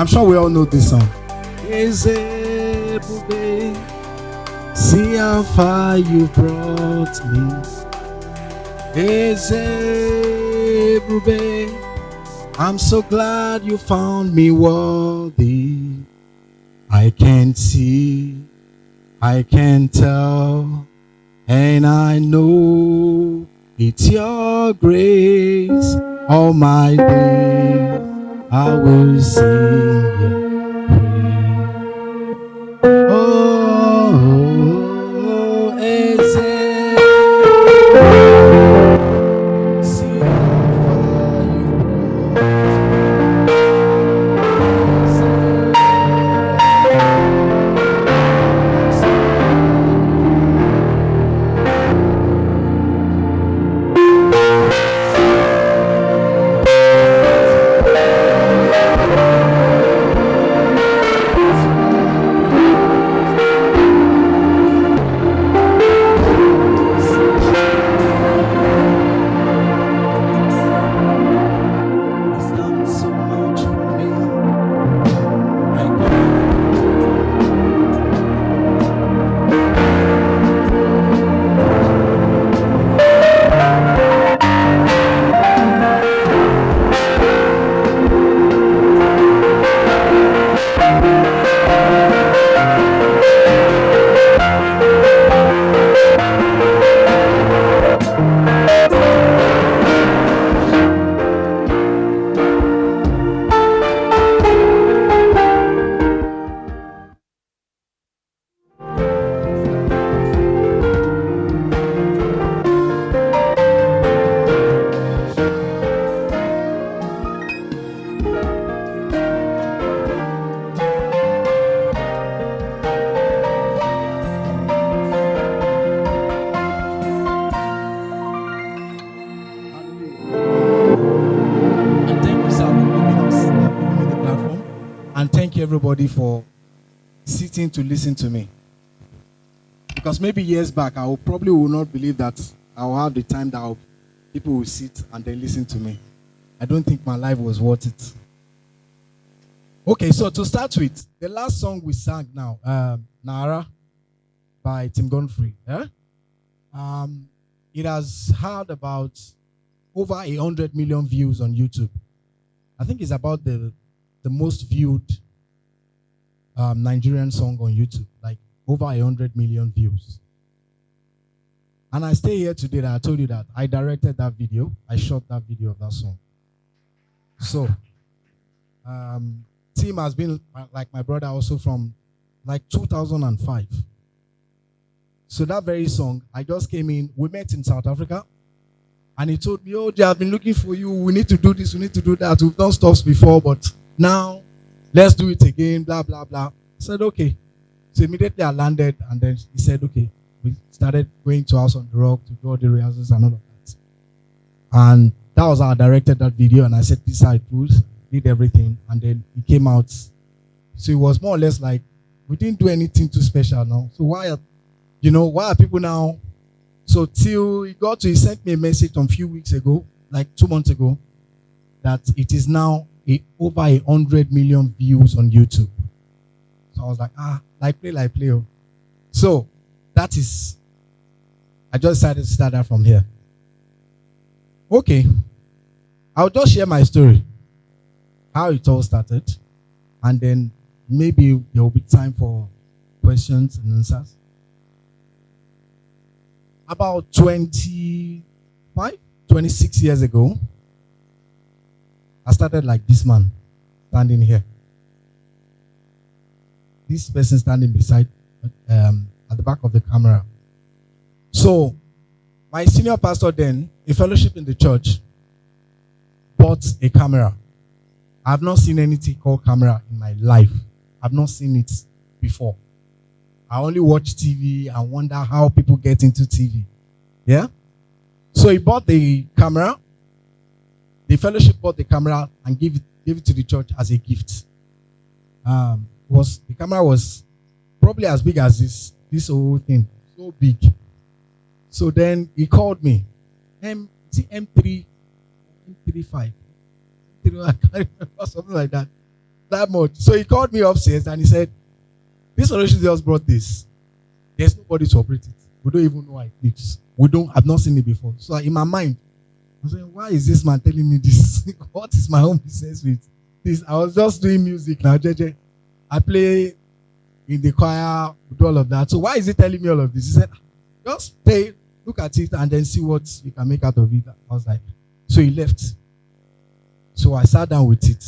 I'm sure we all know this song. Ezebube, see how far you brought me. Ezebube, I'm so glad you found me worthy. I can see, I can tell, and I know it's your grace. All my days I will sing your praise. Oh, see how far you everybody for sitting to listen to me. Because maybe years back, I probably will not believe that I will have the time that people will sit and then listen to me. I don't think my life was worth it. Okay, so to start with, the last song we sang now, Nara by Tim Godfrey. Yeah? It has had about over 100 million views on YouTube. I think it's about the most viewed Nigerian song on YouTube, like over 100 million views. And I stay here today that I told you that I directed that video. I shot that video of that song. So, Tim has been like my brother also from like 2005. So that very song, I just came in, we met in South Africa, and he told me, oh, they have been looking for you, we need to do this, we need to do that. We've done stuff before, but now let's do it again, blah, blah, blah. I said, okay. So immediately I landed, and then he said, okay. We started going to House on the Rock to do all the rehearsals and all of that. And that was how I directed that video, and I said, this is how it goes, did everything, and then it came out. So it was more or less like, we didn't do anything too special now. So why are people now? So till he sent me a message a few weeks ago, like 2 months ago, that it is now over 100 million views on YouTube. So I was like, like play. Oh. So that is, I just decided to start that from here. Okay. I'll just share my story, how it all started, and then maybe there will be time for questions and answers. About 26 years ago, I started like this man standing here. This person standing beside at the back of the camera. So my senior pastor then, a fellowship in the church, bought a camera. I've not seen anything called camera in my life. I've not seen it before. I only watch TV and wonder how people get into TV. Yeah? So he bought the camera. The fellowship bought the camera and gave it to the church as a gift. The camera was probably as big as this whole thing. So big. So then he called me. M3, M35. I can't remember, something like that. that much. So he called me upstairs and he said, this solution just brought this. There's nobody to operate it. We don't even know how it clicks. I've not seen it before. So in my mind, I was saying, why is this man telling me this? What is my own business with this? I was just doing music now, JJ. I play in the choir, do all of that. So why is he telling me all of this? He said, just play, look at it, and then see what you can make out of it. I was like, so he left. So I sat down with it.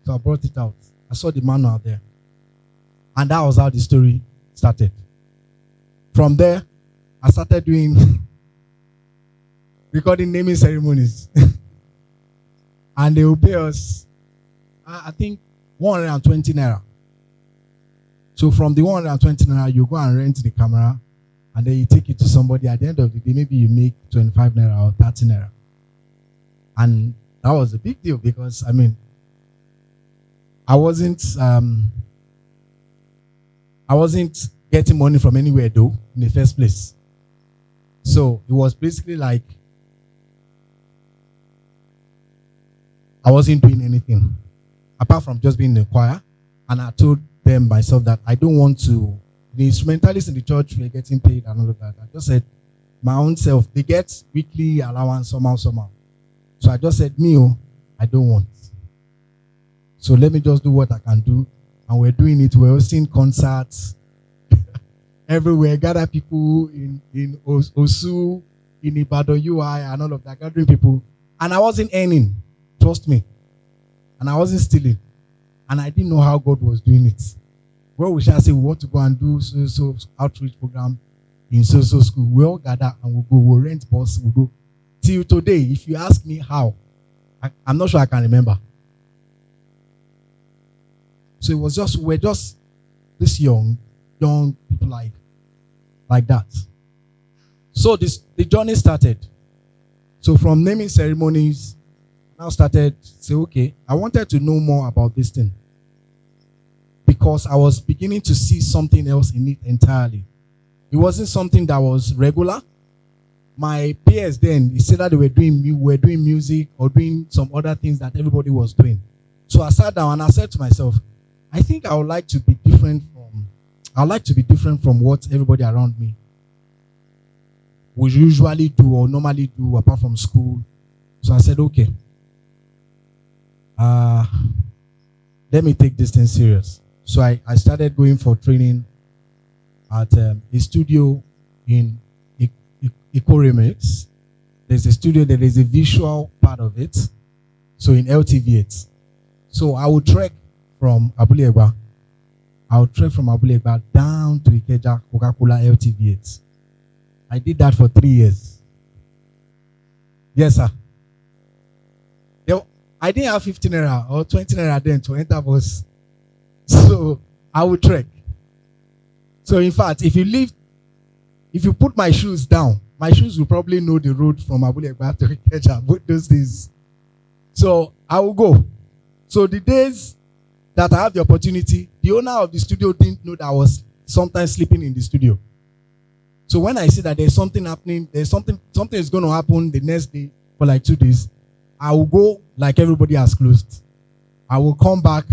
So I brought it out. I saw the manual there. And that was how the story started. From there, I started doing recording naming ceremonies. And they will pay us, I think, 120 naira. So from the 120 naira, you go and rent the camera, and then you take it to somebody. At the end of the day, maybe you make 25 naira or 30 naira. And that was a big deal because, I wasn't getting money from anywhere though in the first place. So it was basically like I wasn't doing anything apart from just being in the choir. And I told them myself that I don't want to. The instrumentalists in the church were getting paid and all of that. I just said my own self, they get weekly allowance somehow. So I just said, I don't want. So let me just do what I can do. And we're doing it. We're hosting concerts everywhere. Gather people in Osu, in Ibadan UI, and all of that. Gathering people. And I wasn't earning. Trust me. And I wasn't stealing. And I didn't know how God was doing it. Well, we shall say we want to go and do so outreach program in so school. We all gather and we'll go. We'll rent bus. We'll go. Till today, if you ask me how, I'm not sure I can remember. So it was we're just this young people like that. So the journey started. So from naming ceremonies, now started say, okay, I wanted to know more about this thing. Because I was beginning to see something else in it entirely. It wasn't something that was regular. My peers then, they said that they were doing music or doing some other things that everybody was doing. So I sat down and I said to myself, I think I would like to be different from what everybody around me would usually do or normally do apart from school. So I said, okay, let me take this thing serious. So I started going for training at a studio in Eco-Remix. There's a studio, there is a visual part of it. So in LTV8. So I would trek from Abule-Egba. Down to Ikeja, Coca-Cola LTV8. I did that for 3 years. Yes, sir. I didn't have 15 naira or 20 naira then to enter bus. So I would trek. So in fact, if you put my shoes down, my shoes will probably know the road from Abule-Egba to Ikeja, both those days. So I will go. So the days that I have the opportunity, the owner of the studio didn't know that I was sometimes sleeping in the studio. So when I see that there's something happening, something is going to happen the next day for like 2 days, I will go like everybody has closed. I will come back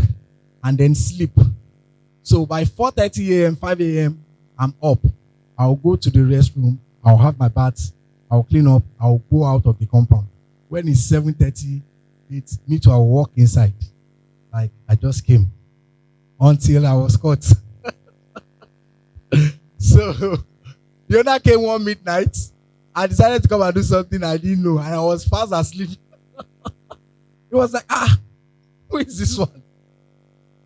and then sleep. So by 4:30 a.m., 5 a.m., I'm up. I'll go to the restroom. I'll have my bath. I'll clean up. I'll go out of the compound. When it's 7:30, me too, I'll walk inside. Like I just came until I was caught. So the owner came one midnight. I decided to come and do something I didn't know, and I was fast asleep. It was like, who is this one?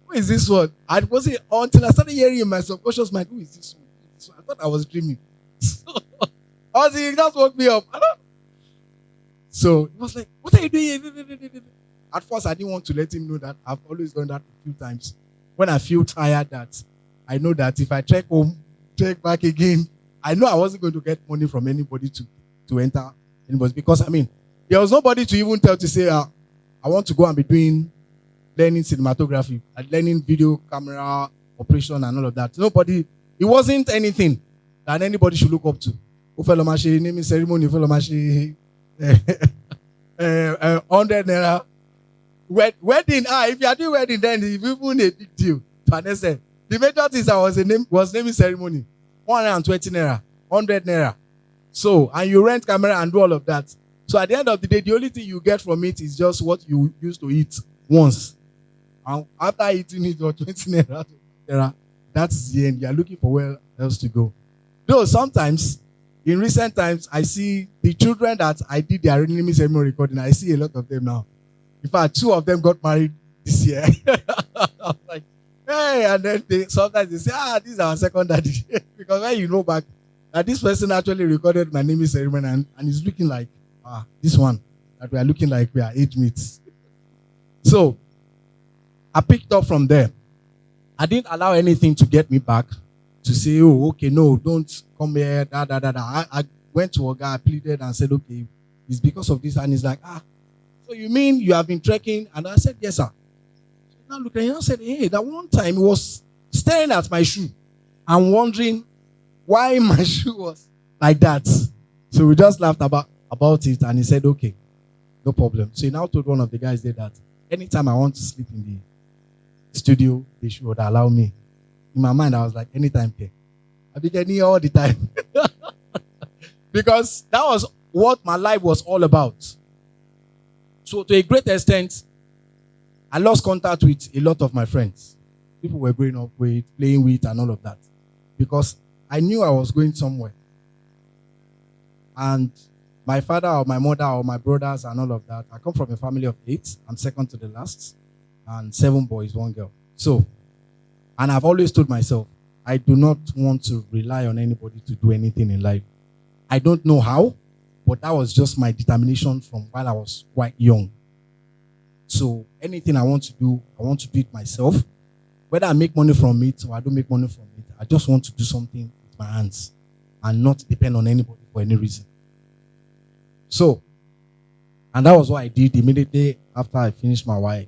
Who is this one? I wasn't until I started hearing in my subconscious mind, who is this one? I thought I was dreaming. So he just woke me up. So it was like, what are you doing? At first, I didn't want to let him know that I've always done that a few times. When I feel tired, that I know that if I check home, check back again, I know I wasn't going to get money from anybody to enter anybody. Because, there was nobody to even tell to say, I want to go and be learning cinematography, learning video camera operation and all of that. Nobody, it wasn't anything that anybody should look up to. Ufelomashi, naming ceremony, Ufelomashi, 100 naira. Wedding, if you are doing wedding, then it's even a big deal to an extent. The major things was naming ceremony. 120 naira, 100 naira. So, and you rent camera and do all of that. So at the end of the day, the only thing you get from it is just what you used to eat once. And after eating it for 20 naira, that's the end. You are looking for where else to go. Though sometimes, in recent times, I see the children that I did their naming ceremony recording. I see a lot of them now. In fact, 2 of them got married this year. I'm like, hey, and then sometimes they say, this is our second daddy. Because when you know back, that this person actually recorded my naming ceremony and it's looking like, this one, that we are looking like we are age mates. So, I picked up from there. I didn't allow anything to get me back to say, oh, okay, no, don't come here, I went to a guy, I pleaded and said, okay, it's because of this. And he's like, so you mean you have been trekking? And I said, yes, sir. So now look at him and said, hey, that one time he was staring at my shoe and wondering why my shoe was like that. So we just laughed about it and he said, okay, no problem. So he now told one of the guys there that anytime I want to sleep in the studio, they should allow me. In my mind, I was like, anytime, okay. I'll be getting here all the time. Because that was what my life was all about. So to a great extent, I lost contact with a lot of my friends. People were growing up with, playing with, and all of that. Because I knew I was going somewhere. And my father or my mother or my brothers and all of that, I come from a family of 8. I'm second to the last. And 7 boys, 1 girl. So, and I've always told myself, I do not want to rely on anybody to do anything in life. I don't know how, but that was just my determination from while I was quite young. So anything I want to do it myself. Whether I make money from it or I don't make money from it, I just want to do something with my hands and not depend on anybody for any reason. So, and that was what I did immediately after I finished my YA.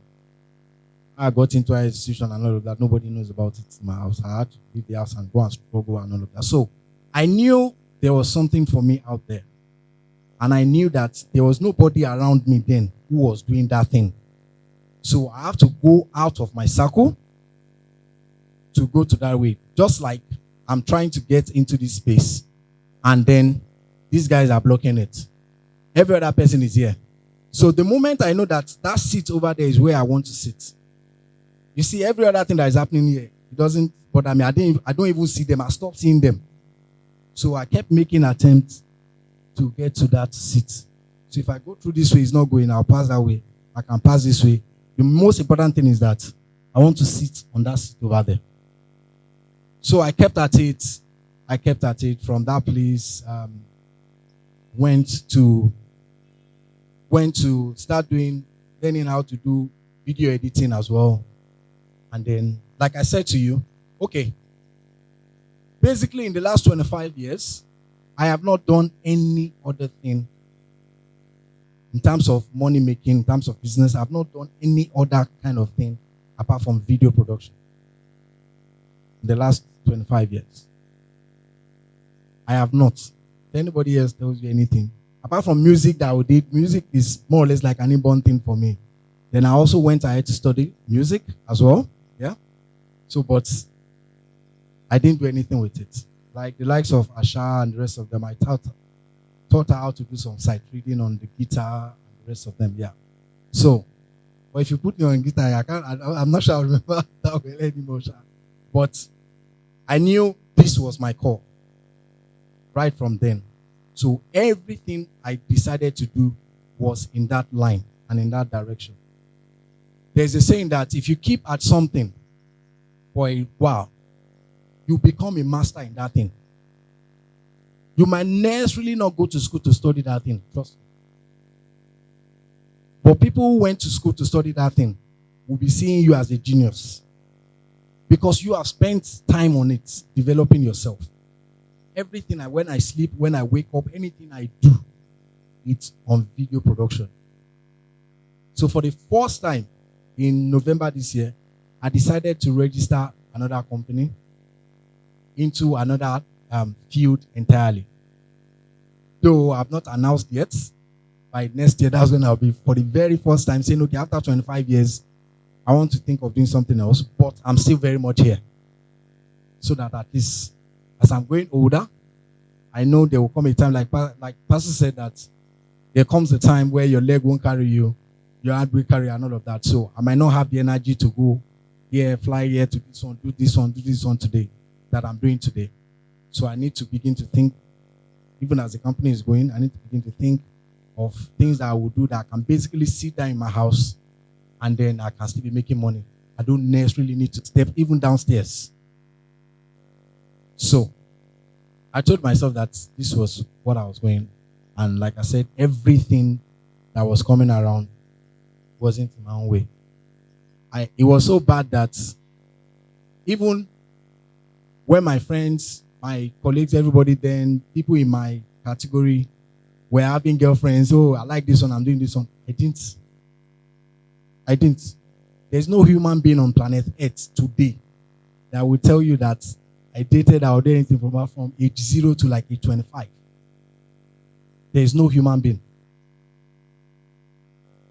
I got into an institution and all of that. Nobody knows about it in my house. I had to leave the house and go and struggle and all of that. So I knew there was something for me out there. And I knew that there was nobody around me then who was doing that thing. So I have to go out of my circle to go to that way. Just like I'm trying to get into this space. And then these guys are blocking it. Every other person is here. So the moment I know that seat over there is where I want to sit. You see, every other thing that is happening here, it doesn't bother me. I don't even see them. I stopped seeing them. So I kept making attempts to get to that seat. So if I go through this way, it's not going. I'll pass that way. I can pass this way. The most important thing is that I want to sit on that seat over there. So I kept at it. From that place. Went to start learning how to do video editing as well. And then, like I said to you, okay, basically in the last 25 years, I have not done any other thing in terms of money making, in terms of business. I have not done any other kind of thing apart from video production in the last 25 years. I have not. If anybody else tells you anything, apart from music that I did, music is more or less like an inborn thing for me. Then I also went ahead to study music as well. Yeah. So, but I didn't do anything with it. Like the likes of Asha and the rest of them, I taught her how to do some sight reading on the guitar and the rest of them. Yeah. So, but if you put me on guitar, I'm not sure I remember that well anymore. But I knew this was my core right from then. So everything I decided to do was in that line and in that direction. There's a saying that if you keep at something for a while, you become a master in that thing. You might necessarily not go to school to study that thing. Trust me. But people who went to school to study that thing will be seeing you as a genius. Because you have spent time on it, developing yourself. Everything, when I sleep, when I wake up, anything I do, it's on video production. So for the first time in November this year, I decided to register another company into another field entirely. Though I've not announced yet, by next year, that's when I'll be for the very first time saying, okay, after 25 years, I want to think of doing something else, but I'm still very much here. So that at least as I'm going older, I know there will come a time, like Pastor said, that there comes a time where your leg won't carry you, your hand will carry and all of that. So I might not have the energy to go here, fly here to this one, do this one today that I'm doing today. So I need to begin to think, even as the company is going, I need to begin to think of things that I will do that I can basically sit down in my house and then I can still be making money. I don't necessarily need to step even downstairs. So I told myself that this was what I was going. And like I said, everything that was coming around wasn't in my own way. It was so bad that even when my friends, my colleagues, everybody then, people in my category were having girlfriends, oh, I like this one, I'm doing this one. I didn't. There's no human being on planet Earth today that will tell you that I dated or did anything from age 0 to like age 25. There is no human being.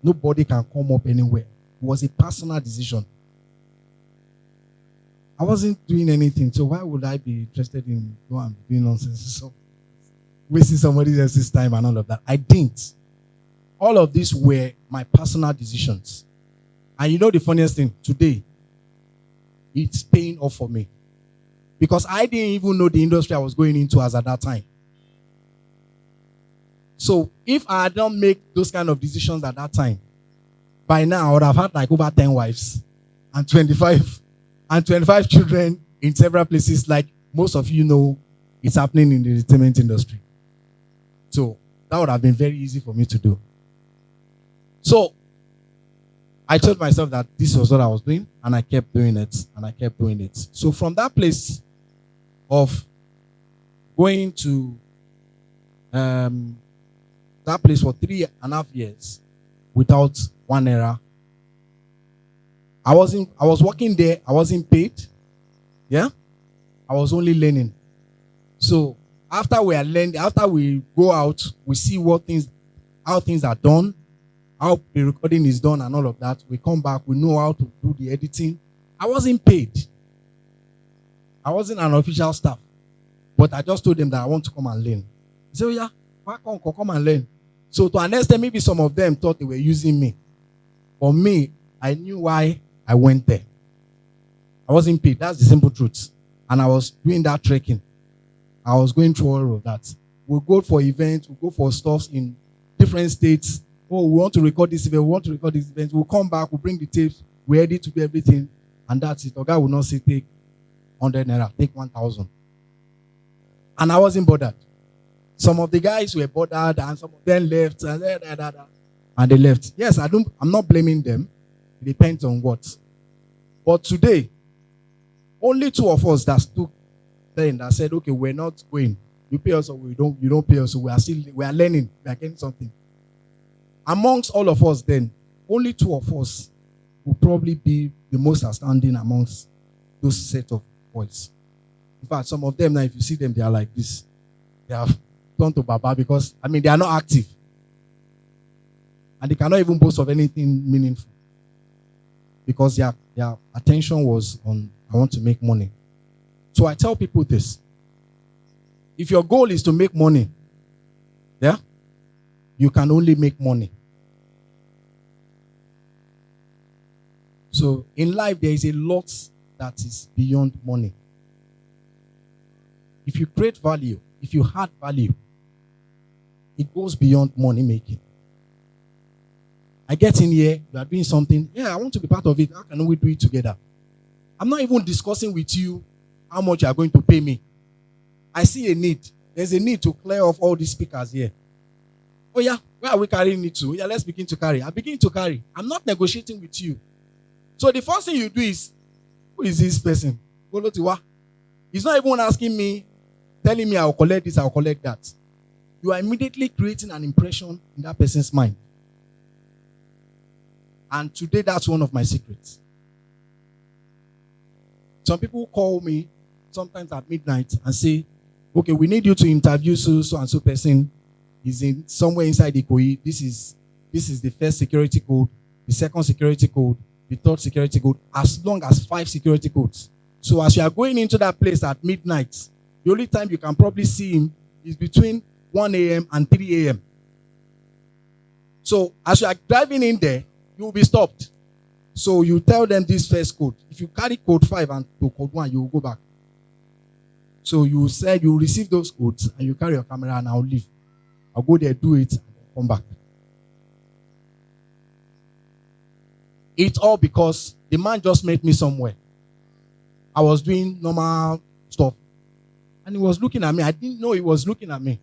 Nobody can come up anywhere. It was a personal decision. I wasn't doing anything, so why would I be interested in doing nonsense? So wasting somebody else's time and all of that. I didn't. All of these were my personal decisions. And you know the funniest thing? Today, it's paying off for me. Because I didn't even know the industry I was going into as at that time. So if I had not made those kind of decisions at that time, by now I would have had like over 10 wives and 25 children in several places, like most of you know it's happening in the entertainment industry. So that would have been very easy for me to do. So I told myself that this was what I was doing, and I kept doing it, So from that place of going to that place for 3.5 years without 1 naira, I was working there, I wasn't paid. Yeah? I was only learning. So after we go out, we see how things are done, how the recording is done and all of that. We come back, we know how to do the editing. I wasn't paid. I wasn't an official staff. But I just told them that I want to come and learn. They said, oh yeah, why come and learn? So to an extent, maybe some of them thought they were using me. For me, I knew why I went there. I wasn't paid. That's the simple truth. And I was doing that trekking. I was going through all of that. We'll go for events, we'll go for stuffs in different states. Oh, we want to record this event, We'll come back, we'll bring the tapes, we edit to do everything, and that's it. The guy will not say take 100 naira, take 1,000. And I wasn't bothered. Some of the guys were bothered, and some of them left, and they left. Yes, I'm not blaming them. It depends on what. But today, only 2 of us that stood there and that said, okay, we're not going. You pay us or you don't pay us, so we are learning, we are getting something. Amongst all of us then, only 2 of us will probably be the most outstanding amongst those set of boys. In fact, some of them now, if you see them, they are like this. They have turned to Baba because, they are not active. And they cannot even boast of anything meaningful. Because their attention was on, I want to make money. So I tell people this. If your goal is to make money, yeah, you can only make money. So in life, there is a lot that is beyond money. If you create value, if you add value, it goes beyond money making. I get in here, you are doing something. Yeah, I want to be part of it. How can we do it together? I'm not even discussing with you how much you are going to pay me. I see a need. There's a need to clear off all these speakers here. Oh yeah, where are we carrying it to? Yeah, let's begin to carry. I begin to carry. I'm not negotiating with you. So the first thing you do is, who is this person? He's not even asking me, telling me I'll collect this, I'll collect that. You are immediately creating an impression in that person's mind. And today, that's one of my secrets. Some people call me sometimes at midnight and say, okay, we need you to interview so and so person. is in somewhere inside the Ikoyi. This is the first security code, the second security code, the third security code, as long as 5 security codes. So as you are going into that place at midnight, the only time you can probably see him is between 1 a.m. and 3 a.m. So as you are driving in there, you will be stopped. So you tell them this first code. If you carry code 5 and to code 1, you will go back. So you said you receive those codes and you carry your camera and I'll leave. I'll go there, do it, and come back. It's all because the man just met me somewhere. I was doing normal stuff. And he was looking at me. I didn't know he was looking at me.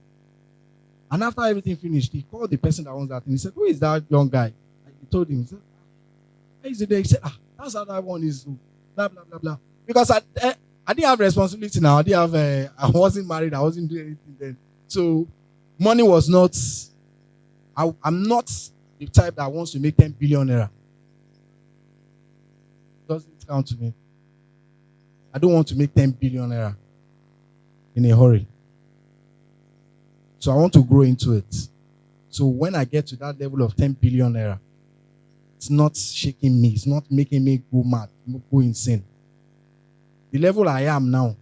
And after everything finished, he called the person that owns that and he said, "Who is that young guy?" And he told him, he said, "How is it there?" He said, "That's how that one is. Blah, blah, blah, blah." Because I didn't have responsibility now. I wasn't married. I wasn't doing anything then. So money was not, I'm not the type that wants to make 10 billion naira. Doesn't count to me. I don't want to make 10 billion naira in a hurry. So I want to grow into it. So when I get to that level of 10 billion naira, it's not shaking me. It's not making me go mad, go insane. The level I am now,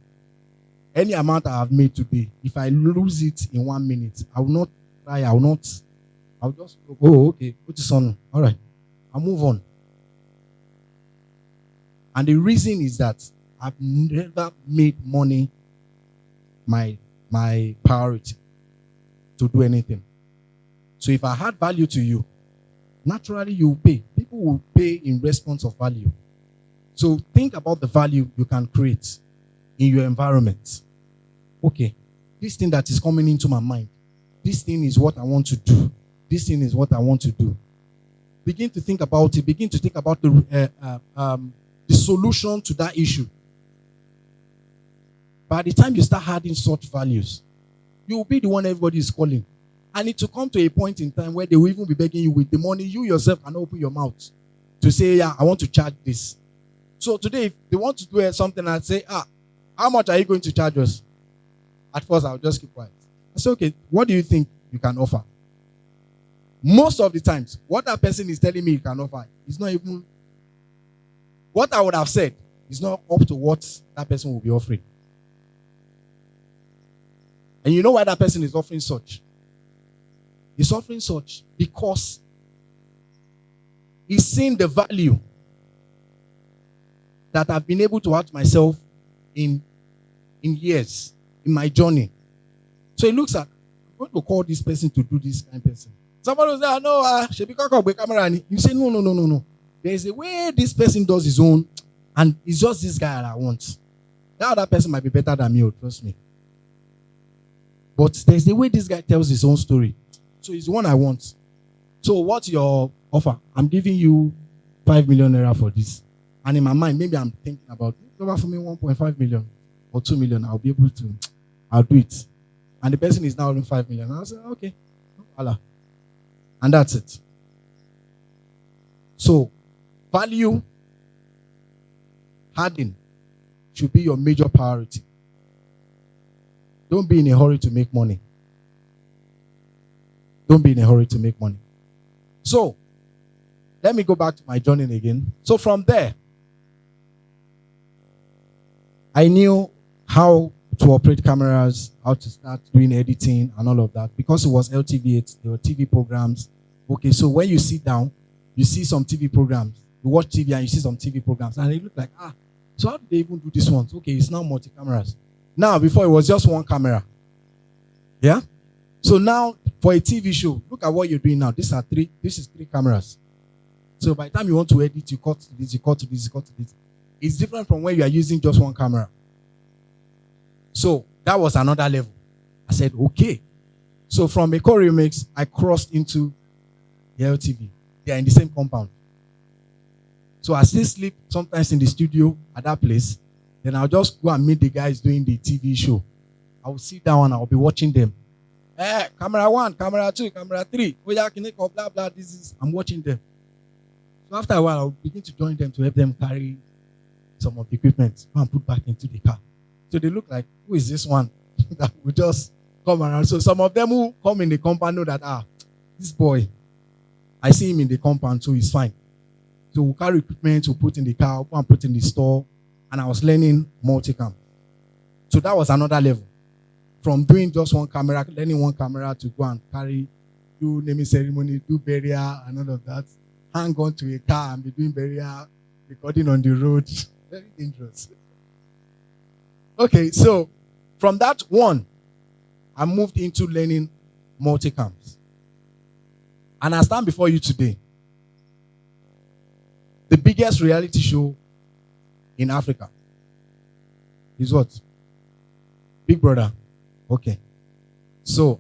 any amount I have made today, if I lose it in 1 minute, I will not try. I'll just go, "Oh, okay, put this on. All right, I'll move on." And the reason is that I've never made money my priority to do anything. So if I had value to you, naturally you will pay. People will pay in response of value. So think about the value you can create in your environment. Okay, this thing that is coming into my mind, this thing is what I want to do. This thing is what I want to do. Begin to think about it. Begin to think about the solution to that issue. By the time you start adding such values, you will be the one everybody is calling. And it will come to a point in time where they will even be begging you with the money. You yourself can open your mouth to say, "Yeah, I want to charge this." So today, if they want to do something, I'd say, "How much are you going to charge us?" At first, I'll just keep quiet. I say, "Okay, what do you think you can offer?" Most of the times, what that person is telling me you can offer is not even what I would have said. Is not up to what that person will be offering. And you know why that person is offering such? He's offering such because he's seeing the value that I've been able to add myself in years, in my journey. So he looks at, "I'm going to call this person to do this kind of person." Somebody will say, "No, she be called with camera." You say, No. There is a way this person does his own, and it's just this guy that I want. That other person might be better than me, trust me. But there's the way this guy tells his own story. So it's the one I want. So what's your offer? I'm giving you 5 million naira for this. And in my mind, maybe I'm thinking about, over for me 1.5 million or 2 million, I'll do it. And the person is now earning 5 million. I'll say, "Okay, voila." And that's it. So value adding should be your major priority. Don't be in a hurry to make money. Don't be in a hurry to make money. So, let me go back to my journey again. So from there, I knew how to operate cameras, how to start doing editing and all of that. Because it was LTV, there were TV programs. Okay, so when you sit down, you see some TV programs. You watch TV and you see some TV programs. And they look like, so how do they even do this one? Okay, it's now multi-cameras. Now, before it was just one camera. Yeah? So now, for a TV show, look at what you're doing now. This is 3 cameras. So by the time you want to edit, you cut to this, you cut to this, you cut to this. It's different from when you are using just one camera. So that was another level. I said, okay. So from a core remix, I crossed into the LTV. They are in the same compound. So I still sleep sometimes in the studio at that place. Then I'll just go and meet the guys doing the TV show. I will sit down and I'll be watching them. Camera 1, camera 2, camera 3. Blah, blah, I'm watching them. So after a while, I'll begin to join them to help them carry some of the equipment and put back into the car. So they look like, who is this one that will just come around. So some of them who come in the compound know that, this boy, I see him in the compound, so he's fine. So we'll carry equipment, we'll put in the car, we'll put in the store, and I was learning multicam. So that was another level. From doing just one camera, learning one camera to go and carry, do naming ceremony, do burial, and all of that. Hang on to a car and be doing burial, recording on the road. Very dangerous. Okay, so from that one, I moved into learning multicams. And I stand before you today. The biggest reality show in Africa is what? Big Brother. Okay. So,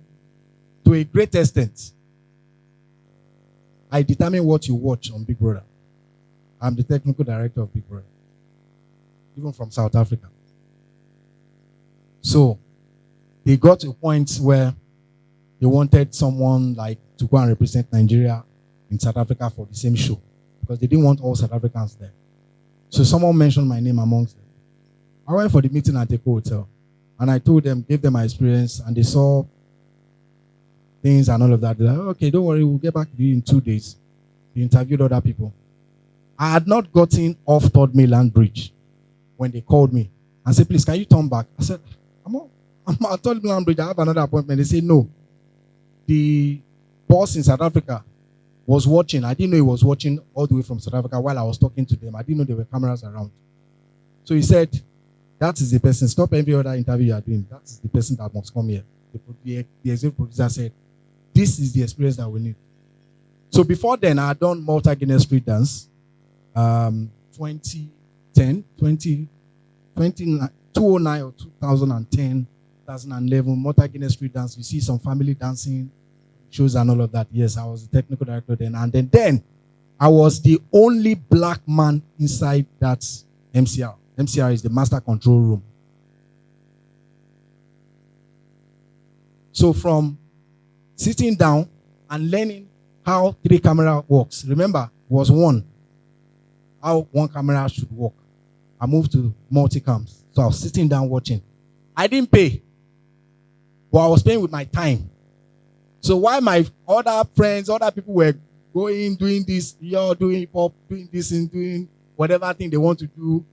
to a great extent, I determine what you watch on Big Brother. I'm the technical director of Big Brother, even from South Africa. So, they got to a point where they wanted someone like to go and represent Nigeria in South Africa for the same show, because they didn't want all South Africans there. So someone mentioned my name amongst them. I went for the meeting at the hotel, and I told them, gave them my experience, and they saw things and all of that. They're like, okay, don't worry, we'll get back to you in 2 days. They interviewed other people. I had not gotten off Third Mainland Bridge when they called me and said, please, can you turn back? I said, I'm at Third Mainland Bridge, I have another appointment. They said, no. The boss in South Africa was watching. I didn't know he was watching all the way from South Africa while I was talking to them. I didn't know there were cameras around. So he said, that is the person. Stop every other interview you are doing. That is the person that must come here. The executive producer said, this is the experience that we need. So before then, I had done multi-Guinness street dance. 2010, 2009 or 2010, 2011, multi-Guinness street dance. You see some family dancing shows and all of that. Yes, I was the technical director then. And then I was the only black man inside that MCR. MCR is the master control room. So from sitting down and learning how 3 camera works, remember, was one, how 1 camera should work. I moved to multicams. So I was sitting down watching. I didn't pay, but I was paying with my time. So while my other friends, other people were going, doing this, doing hip hop, doing this and doing whatever thing they want to do,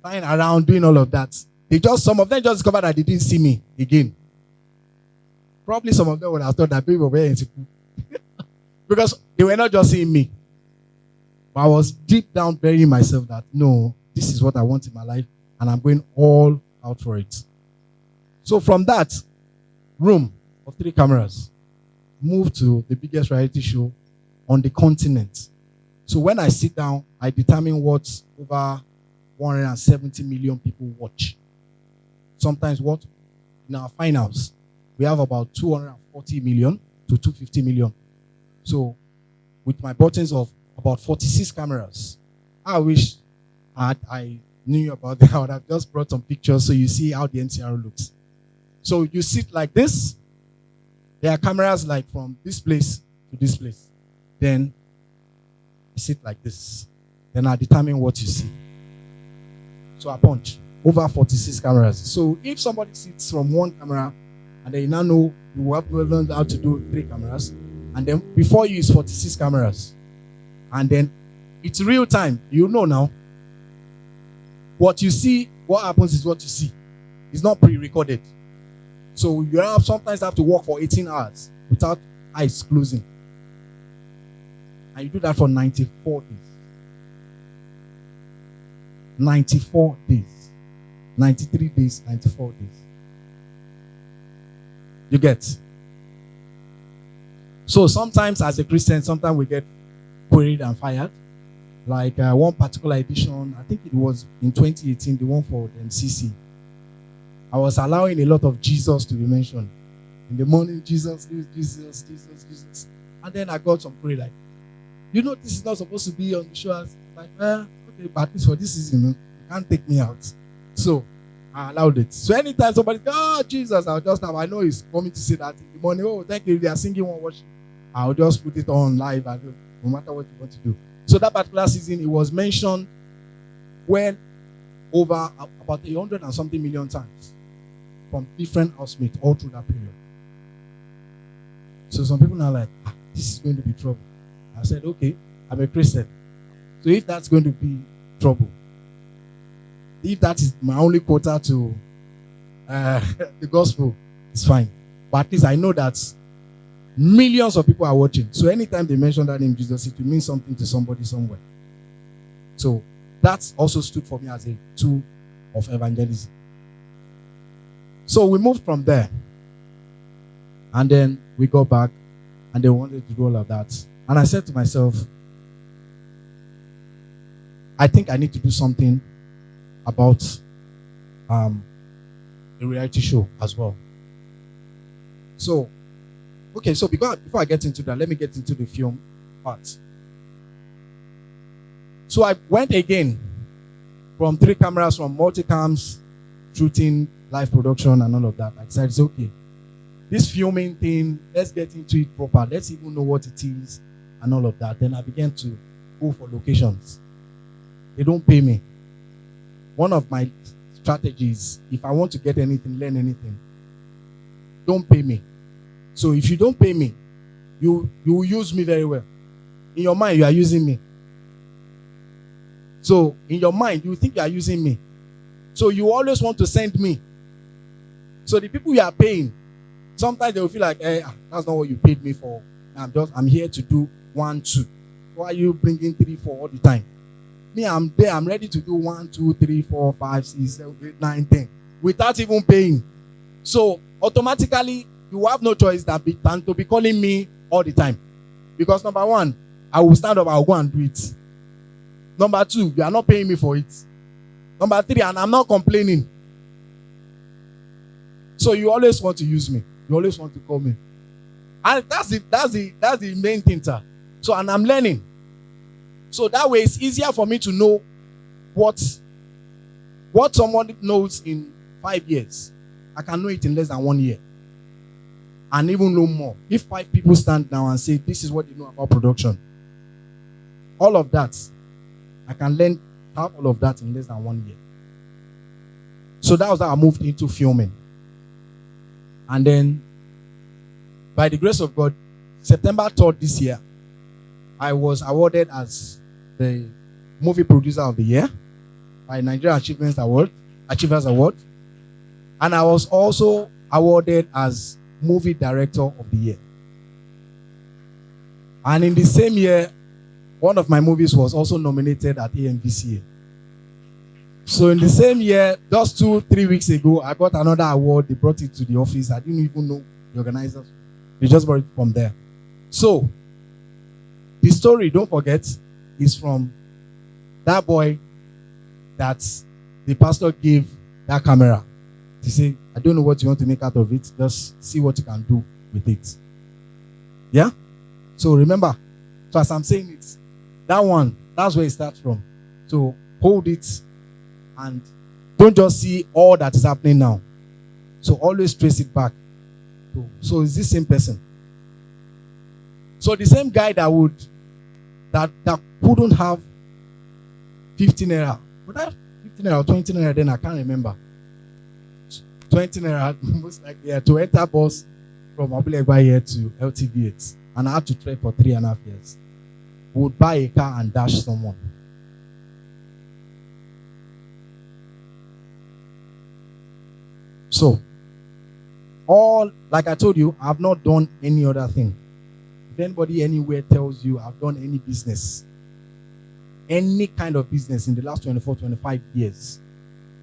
flying around, doing all of that, some of them just discovered that they didn't see me again. Probably some of them would have thought that people were in school. Because they were not just seeing me. But I was deep down burying myself that, no, this is what I want in my life, and I'm going all out for it. So from that room of 3 cameras, moved to the biggest reality show on the continent. So when I sit down, I determine what over 170 million people watch. Sometimes what? In our finals, we have about 240 million to 250 million. So with my buttons of about 46 cameras, I wish I knew about that. I would have just brought some pictures so you see how the NCR looks. So you sit like this. There are cameras like from this place to this place. Then I sit like this. Then I determine what you see. So I punch over 46 cameras. So if somebody sits from 1 camera and then you now know you have learned how to do 3 cameras, and then before you is 46 cameras, and then it's real time. You know now. What you see, what happens is what you see. It's not pre-recorded. So you sometimes have to work for 18 hours without eyes closing. And you do that for 94 days. 94 days. 93 days, 94 days. You get? So sometimes as a Christian, sometimes we get queried and fired. Like one particular edition, I think it was in 2018, the one for the MCC. I was allowing a lot of Jesus to be mentioned. In the morning, Jesus. And then I got some query like, this is not supposed to be on the show. Like, okay, but at least for this season, you can't take me out. So I allowed it. So anytime somebody goes, Jesus, I know he's coming to say that in the morning. Oh, thank you. They are singing one worship. I'll just put it on live, and no matter what you want to do. So that particular season, it was mentioned well over about 100 and something million times from different housemates all through that period. So some people are like, this is going to be trouble. I said, okay, I'm a Christian. So if that's going to be trouble, if that is my only quota to the gospel, it's fine. But at least I know that millions of people are watching. So anytime they mention that name Jesus, it will mean something to somebody somewhere. So that also stood for me as a tool of evangelism. So we moved from there. And then we got back and they wanted to do all of that. And I said to myself, I think I need to do something about a reality show as well. So, okay, so before I get into that, let me get into the film part. So I went again from 3 cameras, from multicams, shooting, live production, and all of that. I decided, okay, this filming thing, let's get into it proper. Let's even know what it is and all of that. Then I began to go for locations. They don't pay me. One of my strategies, if I want to get anything, learn anything, don't pay me. So if you don't pay me, you will use me very well. In your mind, you are using me. So in your mind, you think you are using me. So you always want to send me. So the people you are paying, sometimes they will feel like, that's not what you paid me for. I'm here to do 1, 2. Why are you bringing 3, 4 all the time? Me, I'm there. I'm ready to do 1, 2, 3, 4, 5, 6, 7, 8, 9, 10 without even paying. So automatically, you have no choice than to be calling me all the time. Because number 1, I will stand up, I will go and do it. Number 2, you are not paying me for it. Number 3, and I'm not complaining. So you always want to use me. You always want to call me. And that's the main thing, sir. So, and I'm learning. So that way it's easier for me to know what someone knows in 5 years. I can know it in less than 1 year. And even know more. If 5 people stand down and say, this is what they know about production. All of that, I can learn half all of that in less than 1 year. So that was how I moved into filming. And then, by the grace of God, September 3rd this year, I was awarded as the movie producer of the year by Nigerian Achievers Award. And I was also awarded as movie director of the year. And in the same year, one of my movies was also nominated at AMVCA. So in the same year, just 2-3 weeks ago, I got another award. They brought it to the office. I didn't even know the organizers. They just brought it from there. So the story, don't forget, is from that boy that the pastor gave that camera. He said, I don't know what you want to make out of it. Just see what you can do with it. Yeah? So remember, so as I'm saying it, that one, that's where it starts from. So hold it and don't just see all that is happening now. So always trace it back. So it's the same person. So the same guy that couldn't have 15 naira. Would I have 15 naira or 20 naira then? I can't remember. 20 naira, most likely, to enter bus from Abulegba here to LTV8. And I had to trek for 3.5 years. Would buy a car and dash someone. So, like I told you, I've not done any other thing. If anybody anywhere tells you I've done any business, any kind of business in the last 24, 25 years,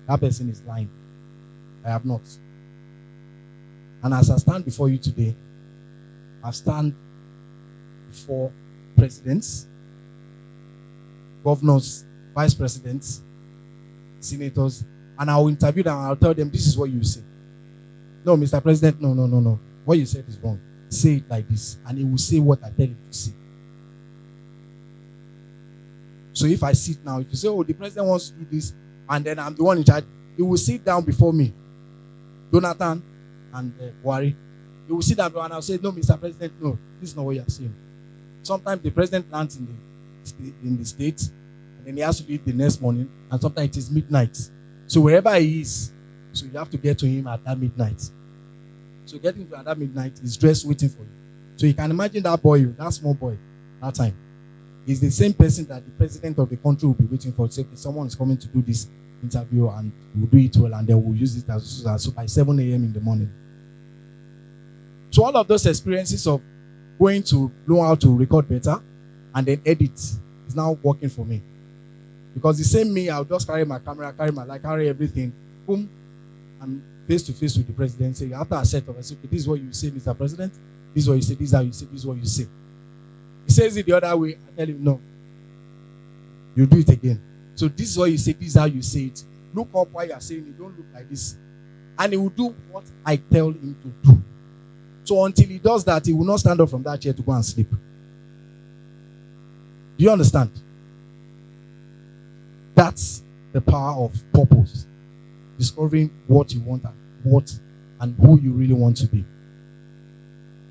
that person is lying. I have not. And as I stand before you today, I stand before presidents, governors, vice presidents, senators, and I'll interview them and I'll tell them, this is what you say. No, Mr. President, no. What you said is wrong. Say it like this, and he will say what I tell him to say. So if I sit now, if you say, oh, the president wants to do this, and then I'm the one in charge, he will sit down before me, Jonathan and Buhari. He will sit down and I'll say, no, Mr. President, no, this is not what you're saying. Sometimes the president lands in the States, and then he has to leave the next morning, and sometimes it is midnight. So wherever he is, so you have to get to him at that midnight. So getting to at that midnight is dressed waiting for you. So you can imagine that boy, that small boy, that time, is the same person that the president of the country will be waiting for. Say, someone is coming to do this interview and we'll do it well, and then we'll use it as so by 7 a.m. in the morning. So all of those experiences of going to know how to record better and then edit is now working for me. Because the same me, I'll just carry my camera, carry my light, carry everything, boom, and face to face with the president. Say, after a set of, I say, okay, this is what you say, Mr. President. This is what you say, this is how you say, this is what you say. He says it the other way, I tell him, no. You do it again. So this is what you say, this is how you say it. Look up while you're saying it, don't look like this. And he will do what I tell him to do. So until he does that, he will not stand up from that chair to go and sleep. Do you understand? That's the power of purpose. Discovering what you want and who you really want to be.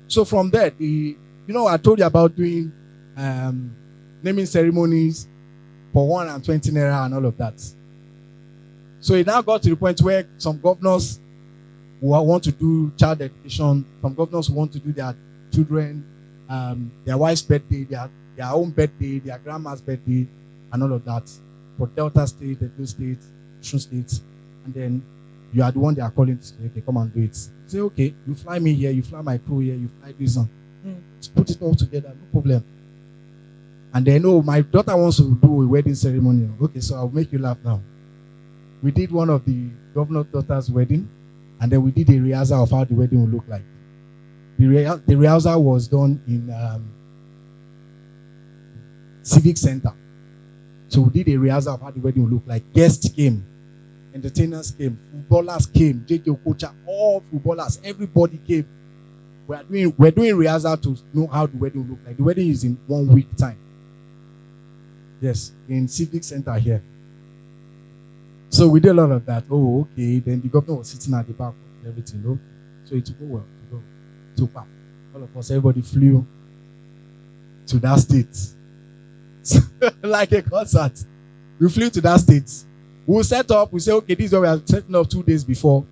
So from there, I told you about doing naming ceremonies for 120 naira and all of that. So it now got to the point where some governors who want to do child education, some governors who want to do their children, their wife's birthday, their own birthday, their grandma's birthday, and all of that. For Delta State, Edo State, Osun State, and then you are the one they are calling to say, okay, come and do it. Say, okay, you fly me here, you fly my crew here, you fly this on. Let's put it all together, no problem. And then, my daughter wants to do a wedding ceremony. Okay, so I'll make you laugh now. We did one of the governor's daughter's wedding, and then we did a rehearsal of how the wedding would look like. The rehearsal was done in Civic Center. So we did a rehearsal of how the wedding would look like. Guests came, entertainers came, footballers came, JJ Okocha, all footballers, everybody came. We're doing rehearsal to know how the wedding will look like. The wedding is in 1 week time. Yes, in Civic Center here. So we did a lot of that. Oh, okay. Then the governor was sitting at the back of everything. Okay. So it took well. Took back. All of us, everybody flew to that state. Like a concert. We flew to that state. We'll set up, we say, okay, this is what we are setting up 2 days before.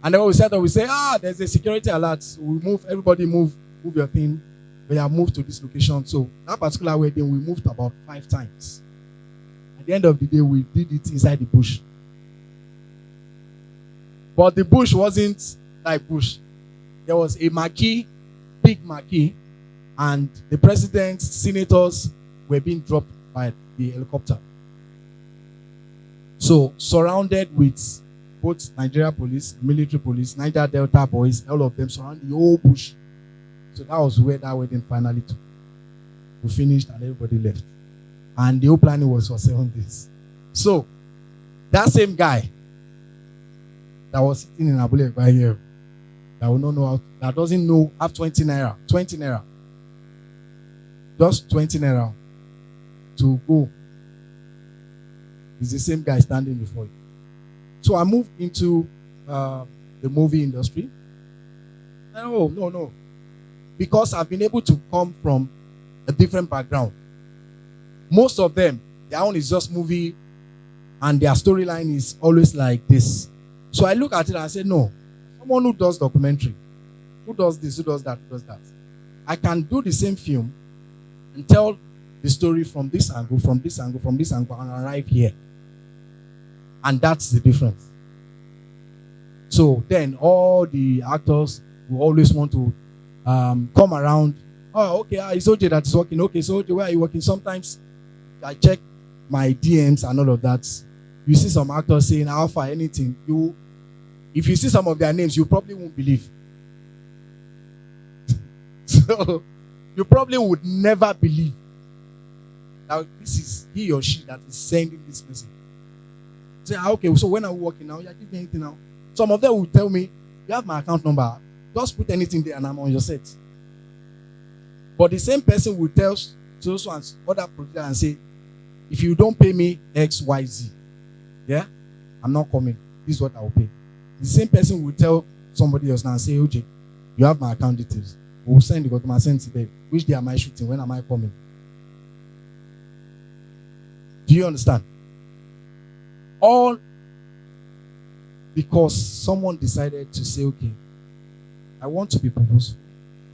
And then when we set up, we say, there's a security alert. We move, everybody move your thing. We have moved to this location. So that particular wedding, we moved about 5 times. At the end of the day, we did it inside the bush. But the bush wasn't like bush. There was a marquee, big marquee, and the presidents, senators were being dropped by the helicopter. So surrounded with both Nigeria police, military police, Niger Delta boys, all of them surround the whole bush. So that was where that wedding finally took. We finished and everybody left. And the whole planning was for 7 days. So that same guy that was sitting in Abule by here, that will not know how, that doesn't know, have 20 naira, just 20 naira to go, is the same guy standing before you. So I moved into the movie industry. No. Because I've been able to come from a different background. Most of them, their own is just movie and their storyline is always like this. So I look at it and I say, no, someone who does documentary, who does this, who does that, I can do the same film and tell the story from this angle, and arrive here. And that's the difference. So then all the actors will always want to come around. Oh, okay, it's OJ that is working. Okay, so OJ, where are you working? Sometimes I check my DMs and all of that. You see some actors saying alpha, anything. If you see some of their names, you probably won't believe. So you probably would never believe that this is he or she that is sending this message. Say, okay, so when are we working now? You're giving anything now. Some of them will tell me, you have my account number. Just put anything there and I'm on your set. But the same person will tell those ones, other producer, and say, if you don't pay me X, Y, Z, yeah, I'm not coming. This is what I will pay. The same person will tell somebody else now and say, OJ, you have my account details. We'll send the document, send it there. Which day am I shooting? When am I coming? Do you understand? All because someone decided to say, okay, I want to be purposeful.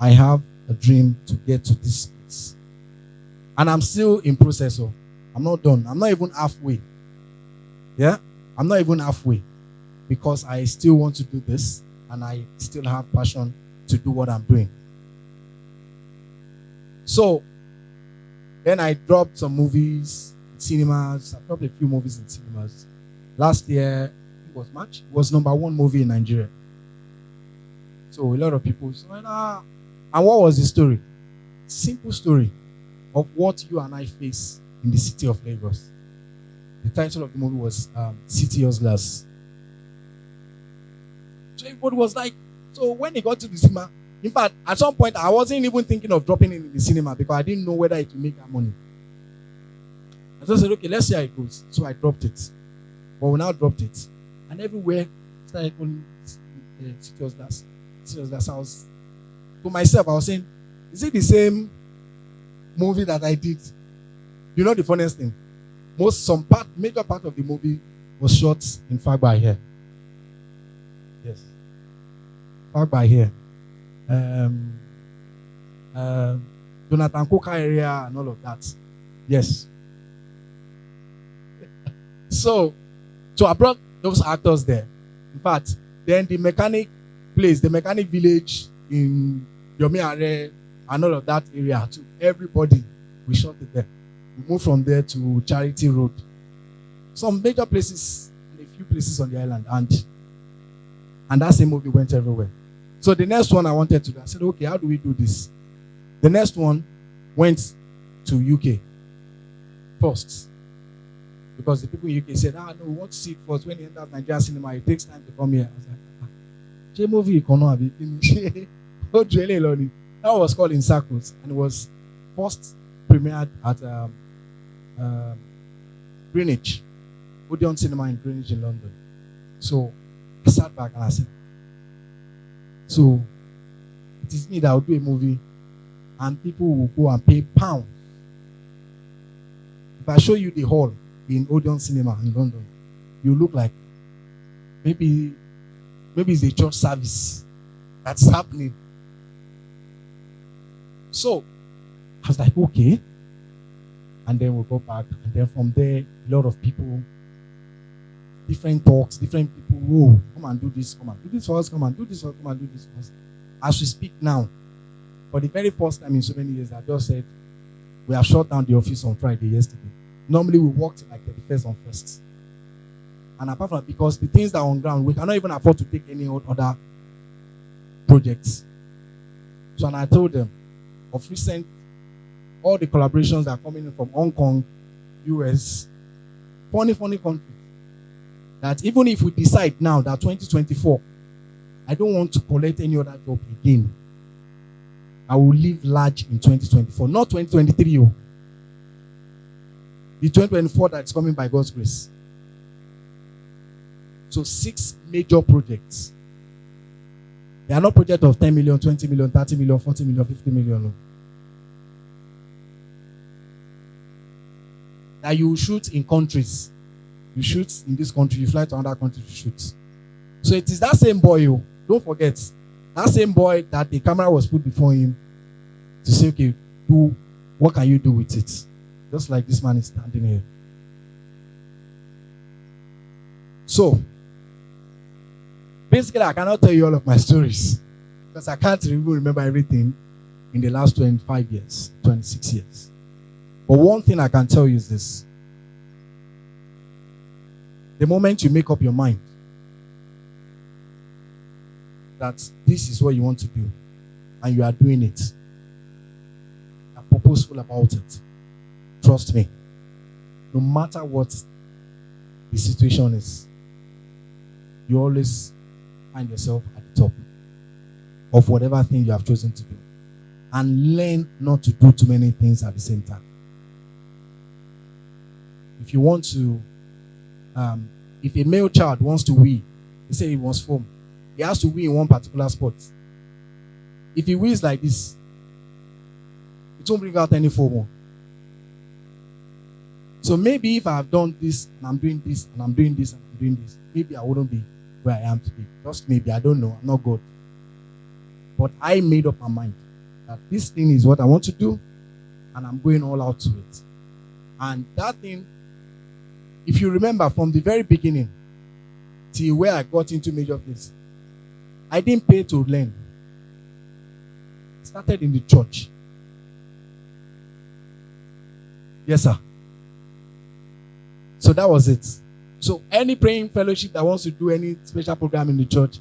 I have a dream to get to this place. And I'm still in process. So I'm not done. I'm not even halfway. Yeah? I'm not even halfway because I still want to do this and I still have passion to do what I'm doing. So then I dropped some movies in cinemas. I dropped a few movies in cinemas. Last year, it was March. It was #1 movie in Nigeria. So a lot of people said, and what was the story? Simple story of what you and I face in the city of Lagos. The title of the movie was City Hustlers. So everybody was like, so when it got to the cinema, in fact, at some point, I wasn't even thinking of dropping it in the cinema because I didn't know whether it would make that money. I just said, okay, let's see how it goes. So I dropped it. But we now dropped it. And everywhere started calling City Hustlers. I was, to myself, I was saying, is it the same movie that I did? You know the funniest thing? Major part of the movie was shot in Fagba here. Yes. Fagba here. Jonathan Coker area and all of that. Yes. So I brought those actors there. In fact, then the mechanic village in Yomiare and all of that area too. Everybody, we shot it there. We moved from there to Charity Road. Some major places and a few places on the island. And that same movie went everywhere. So the next one I wanted to do, I said, okay, how do we do this? The next one went to UK first. Because the people in UK said, no, we want to see it first. When he enters Nigerian cinema, it takes time to come here. I was like, movie that was called In Circles, and it was first premiered at Greenwich, Odeon Cinema in Greenwich in London. So I sat back and I said, so it is me that will do a movie and people will go and pay pounds. If I show you the hall in Odeon Cinema in London, you look like maybe it's a church service that's happening. So I was like, okay. And then we'll go back. And then from there, a lot of people, different talks, different people, whoa, come and do this for us, come and do this for us. As we speak now, for the very first time in so many years, I just said, we have shut down the office on Friday yesterday. Normally we worked like 31st on 1st. And apart from that, because the things that are on ground, we cannot even afford to take any other projects. So and I told them, of recent, all the collaborations that are coming in from Hong Kong, US, funny countries, that even if we decide now that 2024, I don't want to collect any other job again, I will live large in 2024, not 2023. The 2024 that's coming by God's grace. So 6 major projects. They are not projects of 10 million, 20 million, 30 million, 40 million, 50 million. That you shoot in countries. You shoot in this country, you fly to another country to shoot. So it is that same boy, don't forget, that same boy that the camera was put before him to say, okay, what can you do with it? Just like this man is standing here. So, basically, I cannot tell you all of my stories because I can't even remember everything in the last 25 years, 26 years. But one thing I can tell you is this. The moment you make up your mind that this is what you want to do and you are doing it, you are purposeful about it, trust me, no matter what the situation is, you always find yourself at the top of whatever thing you have chosen to do. And learn not to do too many things at the same time. If you want to, if a male child wants to wee, they say he wants foam, he has to wee in one particular spot. If he wees like this, it won't bring out any foam. So maybe if I have done this, and I'm doing this, and I'm doing this, and I'm doing this, maybe I wouldn't be where I am today. Just maybe, I don't know, I'm not God. But I made up my mind that this thing is what I want to do, and I'm going all out to it. And that thing, if you remember from the very beginning till where I got into major place, I didn't pay to learn. I started in the church. Yes, sir. So that was it. So any praying fellowship that wants to do any special program in the church,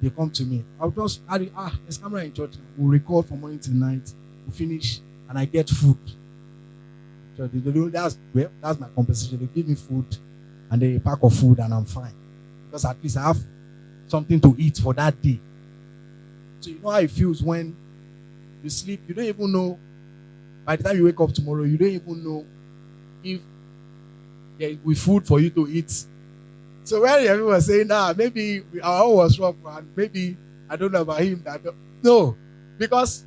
they come to me. I'll just there's camera in church. We'll record from morning till night. We'll finish, and I get food. So that's my compensation. They give me food and a pack of food, and I'm fine. Because at least I have something to eat for that day. So you know how it feels when you sleep. You don't even know. By the time you wake up tomorrow, you don't even know if there will be food for you to eat. So when everyone was saying, maybe our own was wrong, and maybe I don't know about him. No, because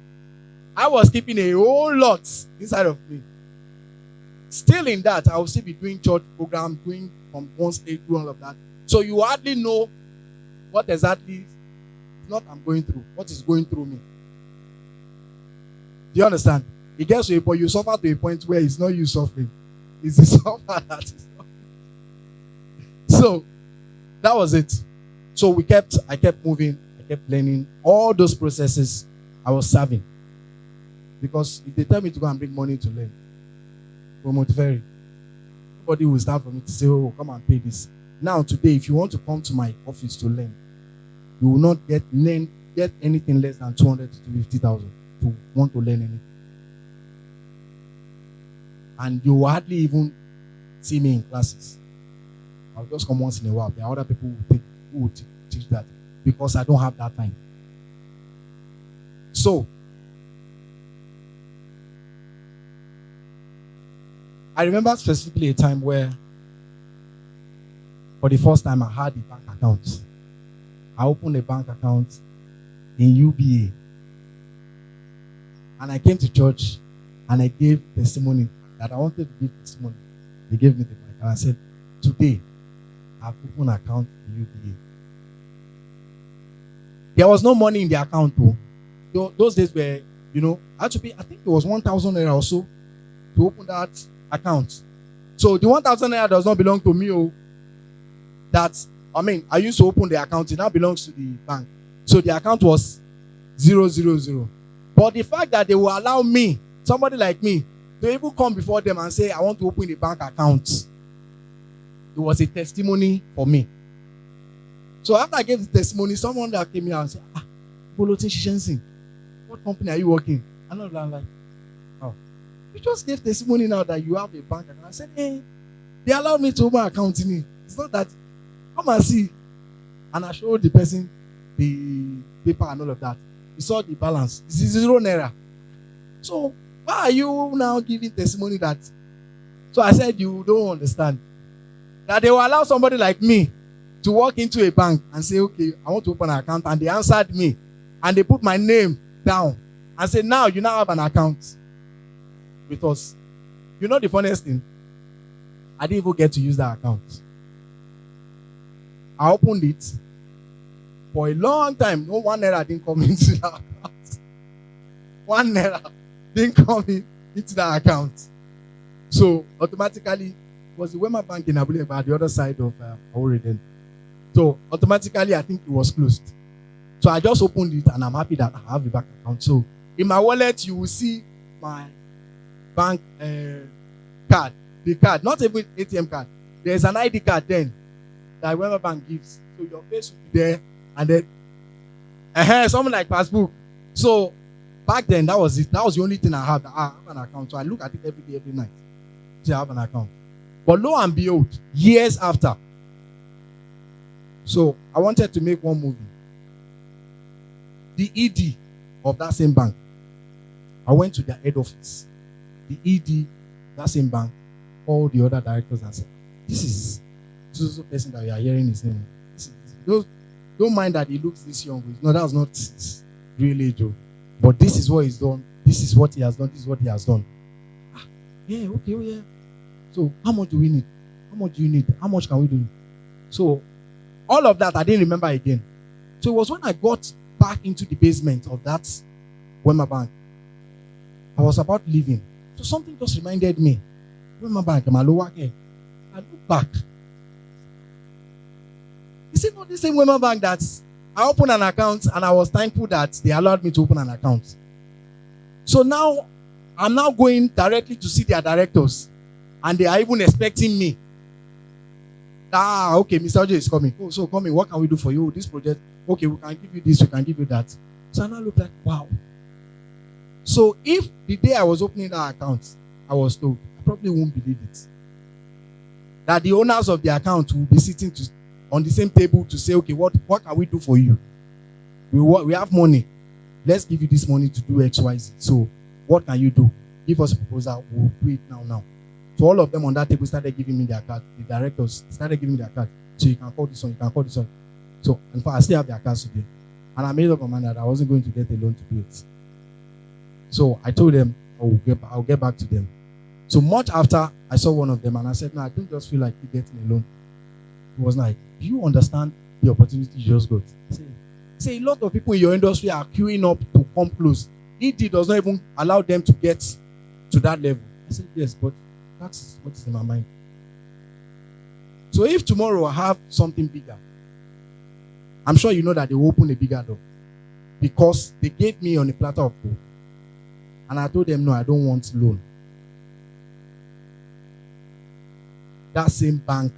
I was keeping a whole lot inside of me. Still in that, I will still be doing church program, doing from one stage, doing all of that. So you hardly know what exactly I'm going through, what is going through me. Do you understand? It gets to a point, you suffer to a point where it's not you suffering, it's the suffer that is suffering. So that was it. So I kept moving, I kept learning all those processes. I was serving. Because if they tell me to go and bring money to learn, nobody will stand for me to say, oh, come and pay this. Now, today, if you want to come to my office to learn, you will not get anything less than 200 to 50,000 to want to learn anything. And you will hardly even see me in classes. I'll just come once in a while. There are other people who will teach that because I don't have that time. So, I remember specifically a time where, for the first time, I had a bank account. I opened a bank account in UBA. And I came to church and I gave testimony that I wanted to give testimony. They gave me the mic and I said, today, I've opened an account in UBA. There was no money in the account, though. Those days were, I had to pay, I think it was 1,000 naira or so to open that account. So the 1,000 naira does not belong to me. I used to open the account. It now belongs to the bank. So the account was 000. But the fact that they will allow me, somebody like me, to even come before them and say, I want to open a bank account, it was a testimony for me. So after I gave the testimony, someone that came here and said, what company are you working? And I'm like, oh, you just gave testimony now that you have a bank account. I said, hey, they allowed me to open an account in it. It's not that. Come and see. And I showed the person the paper and all of that. He saw the balance. It's 0 naira. So why are you now giving testimony that? So I said, you don't understand. That they will allow somebody like me to walk into a bank and say, okay, I want to open an account. And they answered me. And they put my name down. And said, now you now have an account with us. You know the funniest thing? I didn't even get to use that account. I opened it. For a long time, no 1 naira didn't come into that account. 1 naira didn't come into that account. So automatically, it was the Wema Bank in Abule, but the other side of Oregon. So automatically, I think it was closed. So I just opened it and I'm happy that I have the bank account. So in my wallet, you will see my bank card. The card, not even ATM card. There's an ID card then that Wema Bank gives. So your face will be there and then something like passbook. So back then, that was it. That was the only thing I had. I have an account. So I look at it every day, every night. So I have an account. But lo and behold, years after, so I wanted to make one movie. The ED of that same bank, I went to their head office. The ED of that same bank, all the other directors, and said, this is the person that you are hearing his name. Don't mind that he looks this young. No, that's not his real age. But this is what he's done. This is what he has done. This is what he has done. Yeah, okay, oh yeah. So how much do we need? How much do you need? How much can we do? So all of that I didn't remember again. So it was when I got back into the basement of that Wema Bank I was about leaving. So something just reminded me. Wema Bank, Malowa here. I look back. Is it not the same Wema Bank that I opened an account and I was thankful that they allowed me to open an account? So now, I'm now going directly to see their directors. And they are even expecting me. Okay, Mr. Ojo is coming. Oh, so coming, what can we do for you? This project, okay, we can give you this, we can give you that. So I now look like, wow. So if the day I was opening that account, I was told, I probably won't believe it, that the owners of the account will be sitting on the same table to say, okay, what can we do for you? We have money. Let's give you this money to do X, Y, Z. So what can you do? Give us a proposal. We'll do it now. So all of them on that table started giving me their card. The directors started giving me their card. So you can call this one, you can call this one. So in fact, I still have their cards today. And I made up my mind that I wasn't going to get a loan to do it. So I told them I'll get back to them. So much after, I saw one of them and I said, no, I don't just feel like getting a loan. He was like, do you understand the opportunity you just got? I said, a lot of people in your industry are queuing up to come close. ED does not even allow them to get to that level. I said, yes, but that's what is in my mind. So if tomorrow I have something bigger, I'm sure you know that they will open a bigger door. Because they gave me on a platter of gold. And I told them, no, I don't want loan. That same bank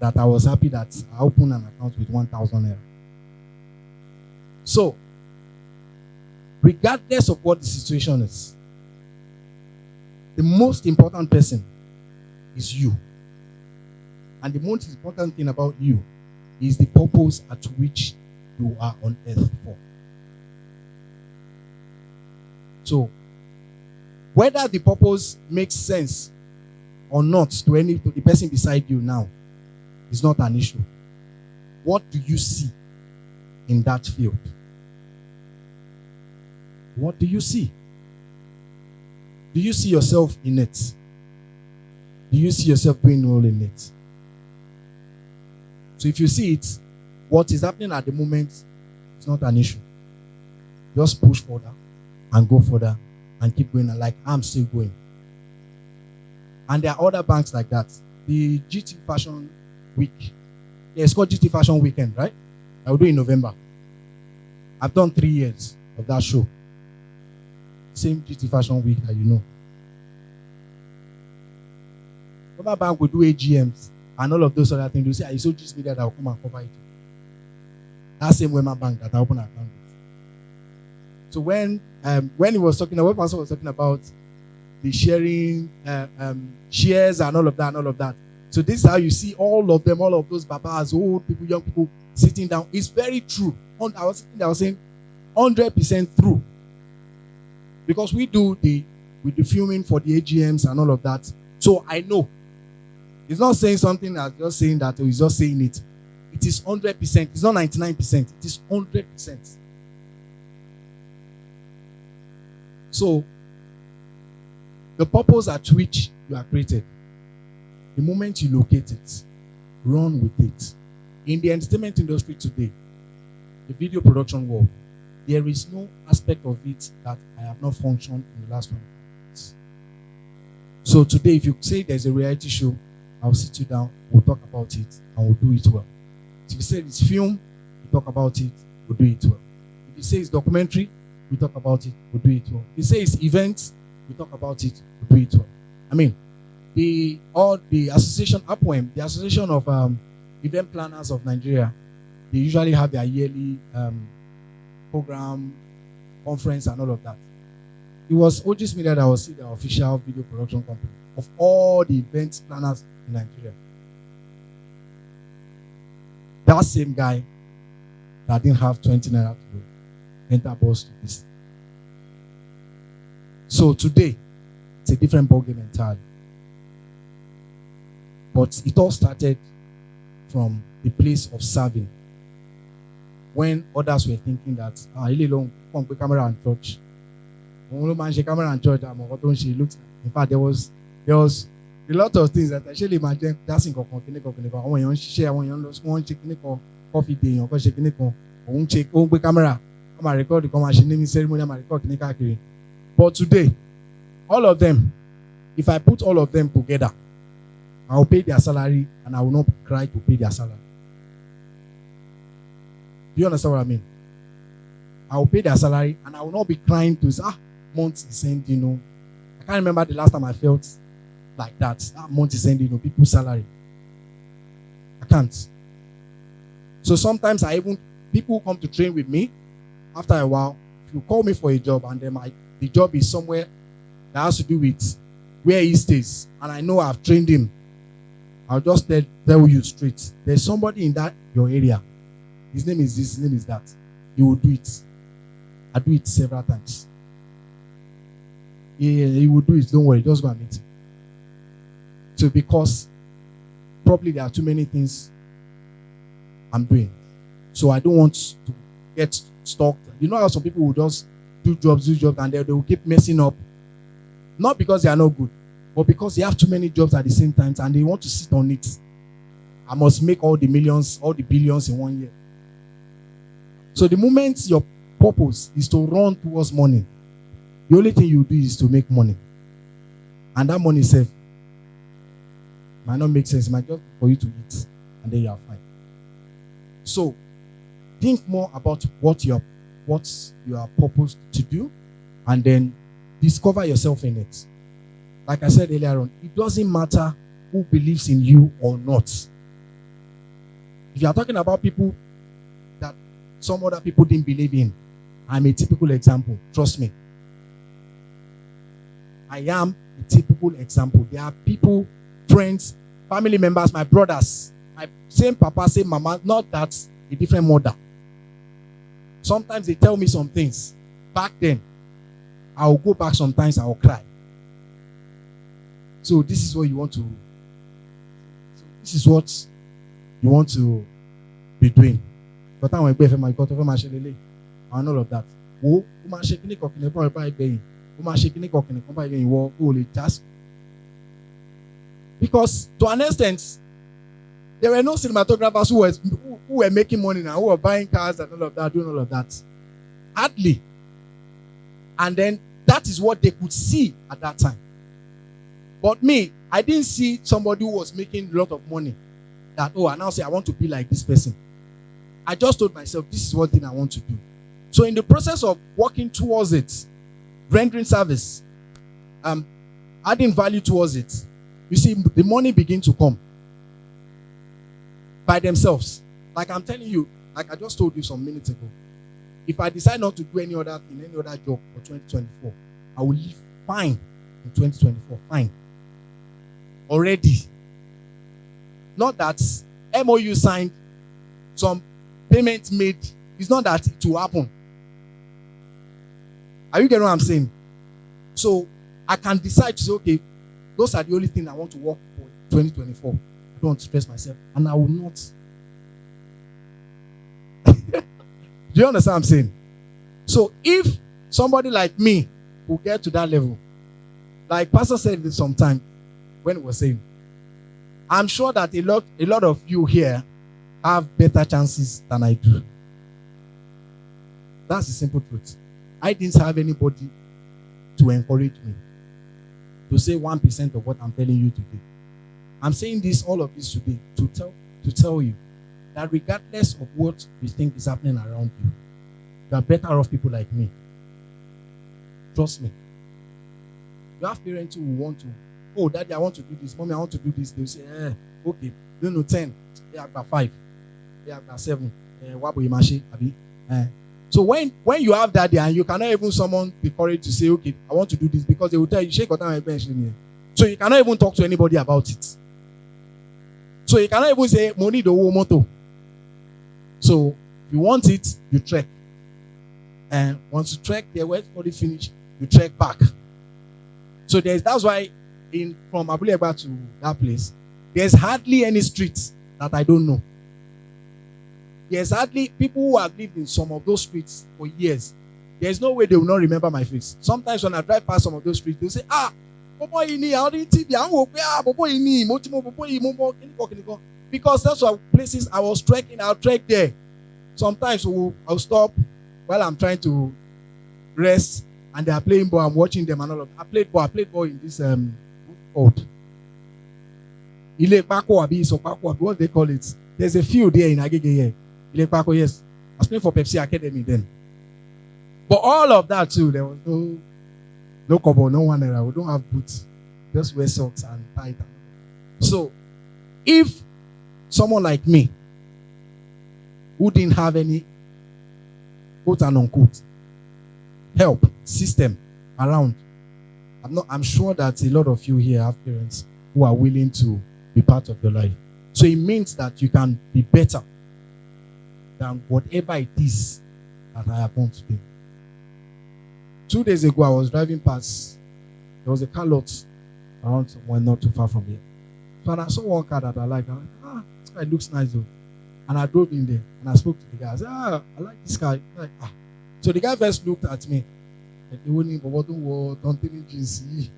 that I was happy that I opened an account with 1,000 naira. So, regardless of what the situation is, the most important person is you. And the most important thing about you is the purpose at which you are on earth for. So, whether the purpose makes sense or not to the person beside you now is not an issue. What do you see in that field? What do you see? Do you see yourself in it? Do you see yourself doing well in it? So if you see it, what is happening at the moment is not an issue. Just push further and go further and keep going, like I'm still going. And there are other banks like that. The GT Fashion Week. Yeah, it's called GT Fashion Weekend, right? I will do in November. I've done 3 years of that show. Same GT Fashion Week that you know. Other bank will do AGMs and all of those other things. They say, it's Ojis Media that will come and cover it. That same Wema Bank that I open an account with. So when he was talking, the person was talking about the sharing shares and all of that. So this is how you see all of them, all of those babas, old people, young people sitting down. It's very true. I was saying 100% true. Because we do the filming for the AGMs and all of that. So I know. He's not saying something that's just saying that, or he's just saying it. It is 100%. It's not 99%. It is 100%. So, the purpose at which you are created, the moment you locate it, run with it. In the entertainment industry today, the video production world, there is no aspect of it that I have not functioned in the last 20 years. So today, if you say there's a reality show, I'll sit you down, we'll talk about it, and we'll do it well. If you say it's film, we talk about it, we'll do it well. If you say it's documentary, we talk about it, we'll do it well. If you say it's events, we talk about it, we'll do it well. I mean, the association, APOEM, the Association of Event Planners of Nigeria, they usually have their yearly program, conference, and all of that. It was Ojis Media that was the official video production company of all the event planners in Nigeria. That same guy that didn't have 20 naira to enter bus to this. So today, it's a different ballgame entirely. But it all started from the place of serving. When others were thinking that, really long, come with camera and touch. Camera and church, in fact, there was a lot of things that I actually imagine that's in coffee day, check camera, record the ceremony, record. But today, All of them, if I put all of them together, I'll pay their salary and I will not cry to pay their salary. Do you understand what I mean? I will pay their salary and I will not be crying to say, month is ending, I can't remember the last time I felt like that. That month is ending, people's salary. I can't. So sometimes people come to train with me. After a while, if you call me for a job and then the job is somewhere that has to do with where he stays, and I know I've trained him, I'll just tell you straight. There's somebody in your area. His name is this, his name is that. He will do it. I do it several times. He will do it. Don't worry. Just go and meet him. So because probably there are too many things I'm doing. So I don't want to get stuck. You know how some people will just do jobs, and they will keep messing up. Not because they are not good, but because they have too many jobs at the same time and they want to sit on it. I must make all the millions, all the billions in 1 year. So the moment your purpose is to run towards money, the only thing you do is to make money. And that money itself might not make sense. It might just be for you to eat, and then you are fine. So think more about what you are purposed to do, and then discover yourself in it. Like I said earlier on, it doesn't matter who believes in you or not. If you are talking about people that some other people didn't believe in, I'm a typical example. Trust me. I am a typical example. There are people, friends, family members, my brothers, my same papa, same mama, not that, a different mother. Sometimes they tell me some things. Back then, I will go back sometimes, I will cry. So this is what you want to be doing. But I want to my and all of that. Because to an extent, there were no cinematographers who were making money now, who were buying cars and all of that, doing all of that. Hardly. And then that is what they could see at that time. But me, I didn't see somebody who was making a lot of money that, I now say I want to be like this person. I just told myself, this is one thing I want to do. So in the process of working towards it, rendering service, adding value towards it, you see, the money begin to come by themselves. Like I'm telling you, like I just told you some minutes ago, if I decide not to do any other job for 2024, I will live fine in 2024. Fine. Already. Not that MOU signed, some payments made. It's not that it will happen. Are you getting what I'm saying? So I can decide to say, okay, those are the only things I want to work for 2024. I don't want to stress myself, and I will not. Do you understand what I'm saying? So if somebody like me will get to that level, like Pastor said this sometime when he was saying, I'm sure that a lot of you here have better chances than I do. That's the simple truth. I didn't have anybody to encourage me to say 1% of what I'm telling you today. I'm saying all of this today to tell you that regardless of what you think is happening around you, you are better off people like me. Trust me. You have parents who want to, daddy, I want to do this. Mommy, I want to do this. They'll say, okay, 10. They have got 5. They have got 7. So when you have that there and you cannot even summon the courage to say, okay, I want to do this, because they will tell you, shake your time eventually. So you cannot even talk to anybody about it. So you cannot even say, money the whole motto. So if you want it, you trek. And once you trek, the wet body finish, you trek back. So that's why from Abulegba to that place, there's hardly any streets that I don't know. There's hardly people who have lived in some of those streets for years. There's no way they will not remember my face. Sometimes when I drive past some of those streets, they'll say, because that's what places I was trekking, I'll trek there. Sometimes I'll stop while I'm trying to rest and they are playing ball. I'm watching them and all of that. I played ball in this court. What they call it? There's a field there in Agege here. Yes. I was playing for Pepsi Academy then. But all of that too, there was no cover, no one era. We don't have boots. Just wear socks and tie. So, if someone like me, who didn't have any quote and unquote help system around, I'm sure that a lot of you here have parents who are willing to be part of your life. So it means that you can be better than whatever it is that I have done today. 2 days ago, I was driving past. There was a car lot around somewhere not too far from here. So I saw one car that I liked. I'm like, this car looks nice though. And I drove in there and I spoke to the guy. I said, I like this car. Like, So the guy first looked at me. Like, don't tell me GC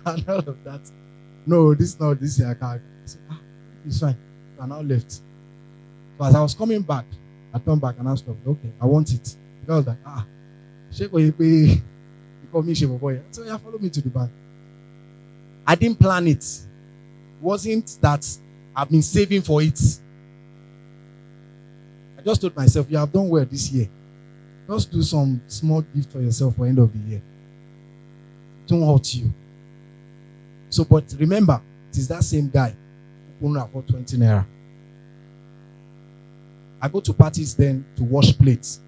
and all of that. No, this is not this your car. I said, it's fine. So I now left. So as I was coming back, I turned back and I stopped. Okay, I want it. Because I was like, shake what you pay. You call me Shave Boy. So yeah, follow me to the bank. I didn't plan it. It wasn't that I've been saving for it. I just told myself, you have done well this year. Just do some small gift for yourself for the end of the year. Don't hurt you. So, but remember, it is that same guy who only afford 20 naira. I go to parties then to wash plates.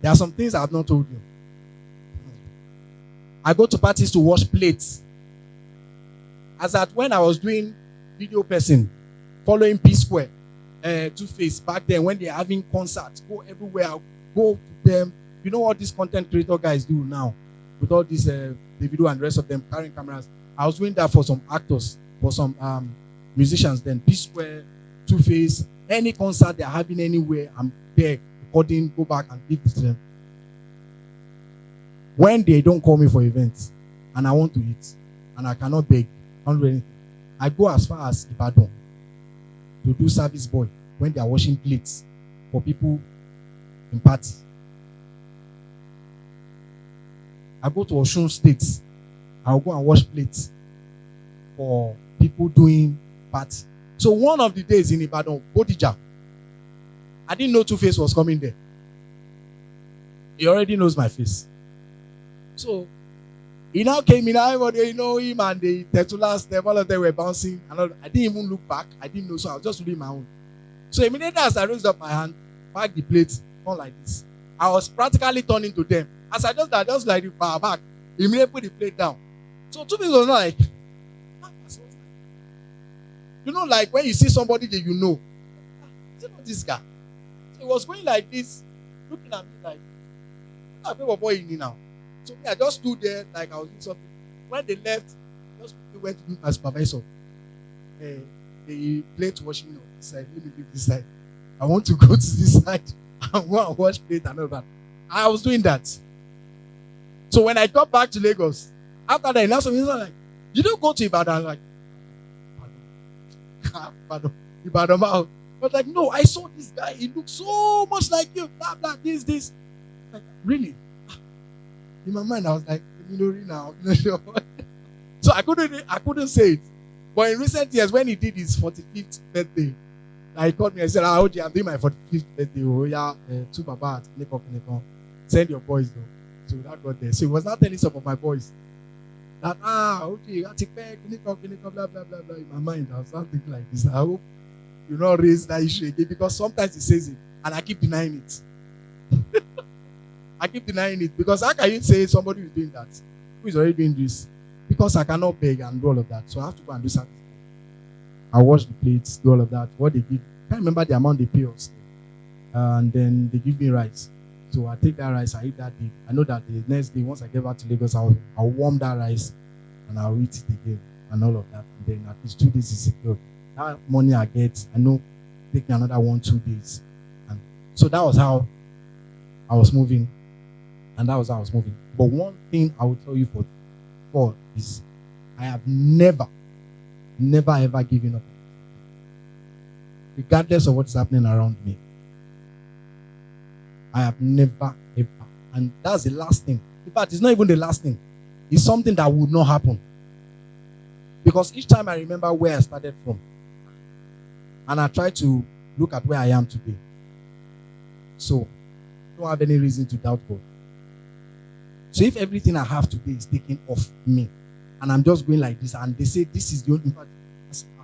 There are some things I have not told you. I go to parties to wash plates. As at when I was doing video person, following P Square, Two-Face back then when they're having concerts, go everywhere, I'll go to them. You know what these content creator guys do now? With all these the video and the rest of them carrying cameras. I was doing that for some actors, for some musicians then. P Square, Two-Face, any concert they're having anywhere, I'm there recording, go back and give this to them. When they don't call me for events and I want to eat and I cannot beg, can't do anything, I go as far as Ibadan to do service boy when they are washing plates for people in party. I go to Osun State. I'll go and wash plates for people doing party. So one of the days in Ibadan, Bodija, I didn't know Two-Face was coming there. He already knows my face. So he now came in, everybody know him, and the Tetula step, all of them were bouncing. And I didn't even look back. I didn't know, so I was just doing my own. So immediately as I raised up my hand, back the plate, not like this. I was practically turning to them. As I just like the power back, immediately put the plate down. So Two-Face was not like, you know, like when you see somebody that you know, is it not this guy? So he was going like this, looking at me like, I pay for boy in now. So I just stood there like I was doing something. When they left, I just went to meet my supervisor. They plate washing on this side. Let me leave this side. I want to go to this side and go and wash plate and all that. I was doing that. So when I got back to Lagos, after that, last one, like, you don't go to Ibadan. Like, Ibadan. But like, no, I saw this guy. He looked so much like you. Blah, blah, this. Like, really? In my mind, I was like, now. So I couldn't say it. But in recent years, when he did his 45th birthday, he called me and said, I'm doing my 45th birthday. Oh, yeah, two baba at send your boys though. So that got there. So he was not telling some of my boys that, okay, blah, blah, blah, blah. In my mind, I was not thinking like this. I hope you not raise that issue again, because sometimes he says it and I keep denying it. I keep denying it, because how can you say somebody is doing that who is already doing this? Because I cannot beg and do all of that. So I have to go and do something. I wash the plates, do all of that. What they give, I can't remember the amount they pay us. And then they give me rice. So I take that rice, I eat that day. I know that the next day, once I get back to Lagos, I'll warm that rice and I'll eat it again and all of that. And then at least 2 days is secure. That money I get, I know, take me another 1-2 days. And so that was how I was moving. And that was how I was moving. But one thing I will tell you for is I have never ever given up. Regardless of what's happening around me. I have never ever And that's the last thing. In fact, it's not even the last thing. It's something that would not happen. Because each time I remember where I started from, and I try to look at where I am today. So, I don't have any reason to doubt God. So if everything I have today is taken off me, and I'm just going like this, and they say this is the only, in fact,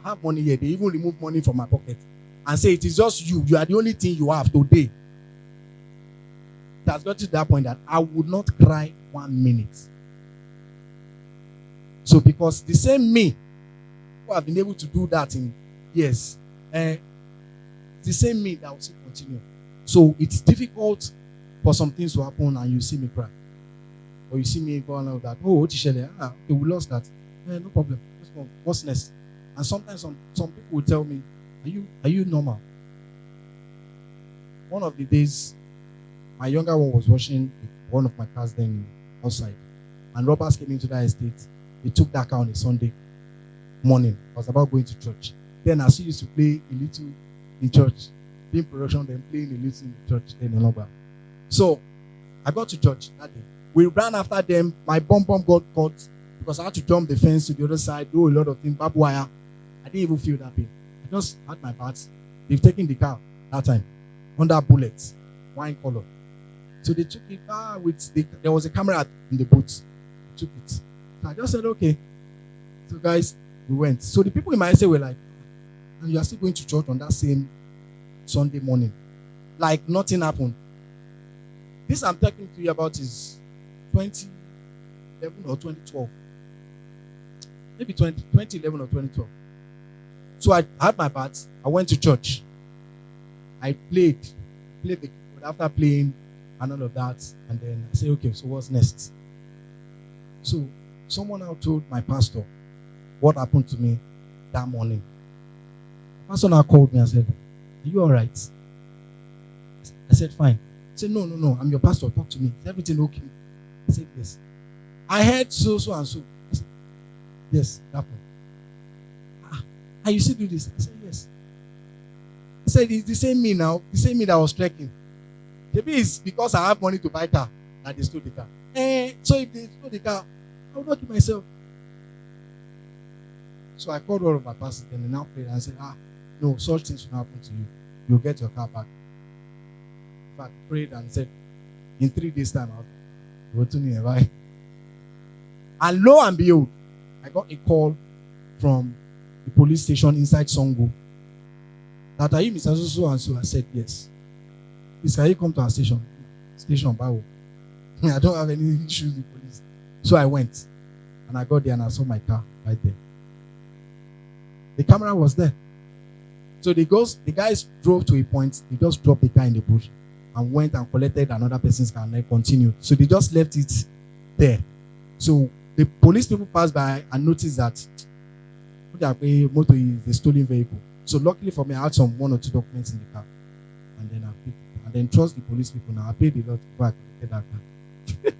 I have money here, they even remove money from my pocket and say it is just you are the only thing you have today. It has got to that point that I would not cry 1 minute. So because the same me who have been able to do that in years, the same me that will still continue. So it's difficult for some things to happen and you see me cry. Or you see me go on like that. Oh, okay, we lost that. No problem. What's next? And sometimes some people will tell me, are you normal? One of the days, my younger one was washing one of my cars then outside. And robbers came into that estate. They took that car on a Sunday morning. I was about going to church. Then I still used to play a little in church. Being production, then playing a little in the church, then in Oba. So I got to church that day. We ran after them. My bum got caught because I had to jump the fence to the other side, do a lot of things, barbed wire. I didn't even feel that pain. I just had my parts. They've taken the car that time under bullets, wine color. So they took it there was a camera in the boot. They took it. So I just said, okay. So guys, we went. So the people in my estate were like, and you are still going to church on that same Sunday morning. Like nothing happened. This I'm talking to you about is 2011 or 2012. Maybe 2011 or 2012. So I had my parts. I went to church. I played the keyboard after playing and all of that. And then I said, okay, so what's next? So someone now told my pastor what happened to me that morning. The pastor now called me and said, are you all right? I said, fine. He said, no, I'm your pastor. Talk to me. Is everything okay? I said, yes. I heard so and so. I said, yes, that one. And you still do this? I said, yes. He said, it's the same me now. The same me that was trekking. Maybe it's because I have money to buy car that they stole the car. So if they stole the car, I will not kill myself. So I called all of my pastors and they now prayed and said, no, such things will not happen to you. You'll get your car back. In fact, prayed and said, in 3 days' time, I'll go to nearby. And lo and behold, I got a call from the police station inside Songo. That are you, Mr. So and so? I said, yes. Please, can you come to our station? Station, Bawo. I don't have any issues with police. So I went. And I got there and I saw my car right there. The camera was there. So the guys drove to a point. They just dropped the car in the bush and went and collected another person's car and then continued. So they just left it there. So the police people passed by and noticed that motor is a stolen vehicle. So luckily for me, I had some 1 or 2 documents in the car. And then I paid. And then trust the police people now. I paid a lot before I collected that car.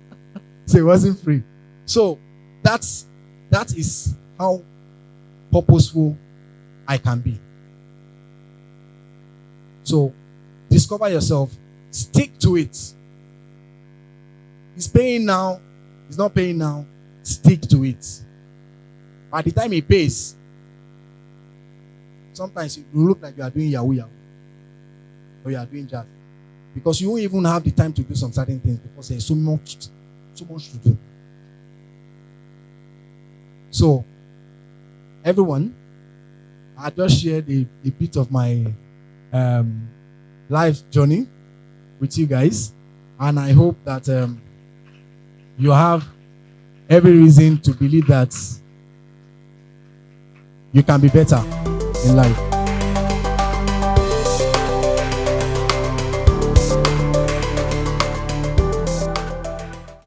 So it wasn't free. So that is how purposeful I can be. So discover yourself. Stick to it. It's paying now. It's not paying now. Stick to it. By the time it pays, sometimes you look like you are doing Yahoo or you are doing jazz. Because you won't even have the time to do some certain things because there's so much to do. So, everyone, I just shared a bit of my life journey with you guys. And I hope that you have every reason to believe that you can be better in life.